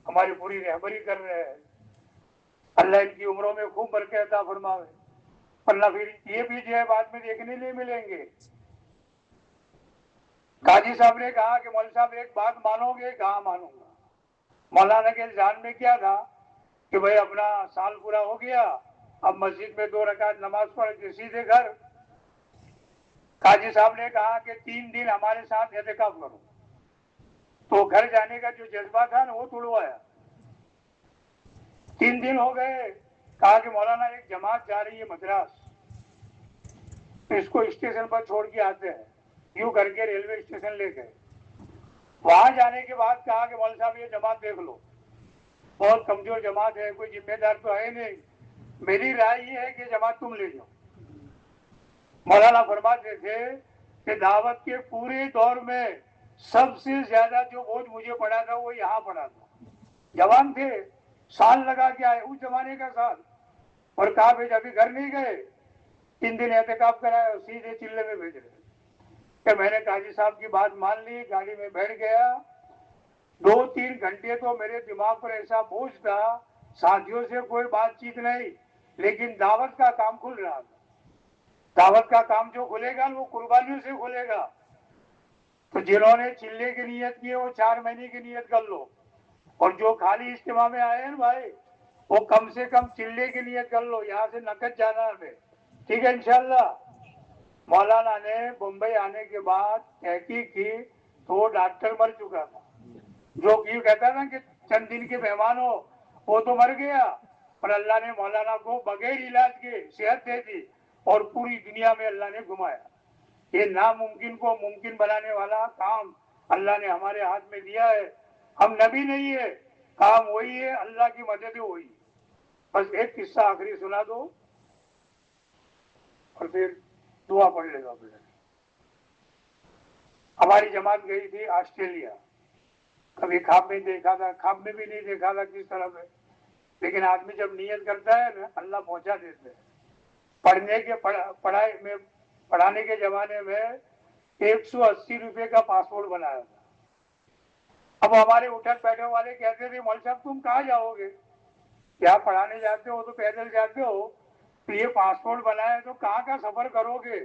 ہماری پوری رہبری کر رہے ہیں, اللہ ان کی عمروں میں خوب برکت عطا فرمائے. اللہ پھر یہ بھی جو ہے بعد میں دیکھنے نہیں ملیں گے. قاضی صاحب نے کہا کہ مولوی صاحب ایک بات مانو گے؟ کہاں مانوں گا. مولانا کے ذہن میں کیا تھا کہ بھائی اپنا سال پورا ہو گیا, اب مسجد میں 2 رکعت نماز پڑھ کے سیدھے گھر. قاضی صاحب نے کہا کہ 3 دن ہمارے ساتھ اعتکاف کرو. تو گھر جانے کا جو جذبہ تھا نا وہ تڑوایا. 3 دن ہو گئے, کہا کہ مولانا ایک جماعت جا رہی ہے مدراس, اس کو اسٹیشن پر چھوڑ کے آتے ہیں. یوں کر کے ریلوے اسٹیشن لے گئے. وہاں جانے کے بعد کہا کہ مولوی صاحب یہ جماعت دیکھ لو, بہت کمزور جماعت ہے, کوئی ذمہ دار تو ہے نہیں, میری رائے یہ ہے کہ جماعت تم لے جاؤ. مولانا فرماتے تھے کہ دعوت کے پورے دور میں سب سے زیادہ جو بوجھ مجھے پڑا تھا وہ یہاں پڑا تھا. جوان تھے, سال لگا کے آئے, اس زمانے کا سال. اور کہا بھائی ابھی گھر نہیں گئے, 3 دن احتکاب کرایا اور سیدھے چلے میں بھیج رہے. کہ میں نے قاضی صاحب کی بات مان لی, گاڑی میں بیٹھ گیا. 2-3 گھنٹے تو میرے دماغ پر ایسا بوجھ تھا, ساتھیوں سے کوئی بات چیت نہیں, لیکن دعوت کا کام کھل رہا تھا. دعوت کا کام جو کھلے گا وہ قربانیوں سے کھلے گا. تو جنہوں نے چلے کی نیت کی ہے وہ 4 مہینے کی نیت کر لو, اور جو خالی اجتماع میں آئے ہیں بھائی وہ کم سے کم چلے کی نیت کر لو, یہاں سے نقد جانا ہے ہمیں, ٹھیک ہے انشاءاللہ. مولانا نے بمبئی آنے کے بعد تحقیق کی تو وہ ڈاکٹر مر چکا تھا. جو یوں کہتا نا کہ چند دن کے مہمان ہو, وہ تو مر گیا, پر اللہ نے مولانا کو بغیر علاج کے صحت دے دی اور پوری دنیا میں اللہ نے گھمایا. یہ ناممکن کو ممکن بنانے والا کام اللہ نے ہمارے ہاتھ میں دیا ہے. ہم نبی نہیں ہے, کام وہی ہے, اللہ کی مدد وہی. بس ایک قصہ آخری سنا دو اور پھر دعا پڑھ لے گا. ہماری جماعت گئی تھی آسٹریلیا. کبھی خواب میں دیکھا تھا, خواب میں بھی نہیں دیکھا تھا کس طرح ہے, لیکن آدمی جب نیت کرتا ہے نا اللہ پہنچا دیتے ہیں. پڑھانے کے زمانے میں 180 روپے کا پاسپورٹ بنایا تھا. اب ہمارے اٹھک بیٹھے والے کہتے تھے مولوی صاحب تم کہاں جاؤ گے, کیا پڑھانے جاتے ہو تو پیدل جاتے ہو, تو یہ پاسپورٹ بنایا تو کہاں کا سفر کرو گے.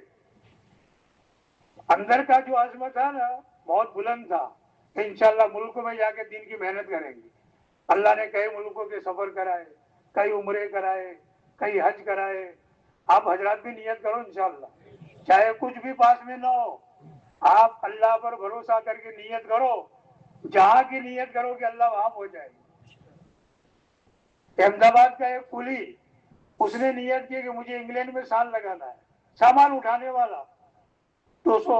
اندر کا جو عزم تھا نا بہت بلند تھا, انشاءاللہ ملک میں جا کے دین کی محنت کریں گے. اللہ نے کئی ملکوں کے سفر کرائے, کئی عمرے کرائے, کئی حج کرائے. آپ حضرات بھی نیت کرو انشاءاللہ, چاہے کچھ بھی پاس میں نہ ہو, آپ اللہ پر بھروسہ کر کے نیت کرو, جہاں کی نیت کرو کہ اللہ وہاں پہنچائے. احمد آباد کا ایک کلی, اس نے نیت کی کہ مجھے انگلینڈ میں سال لگانا ہے, سامان اٹھانے والا 200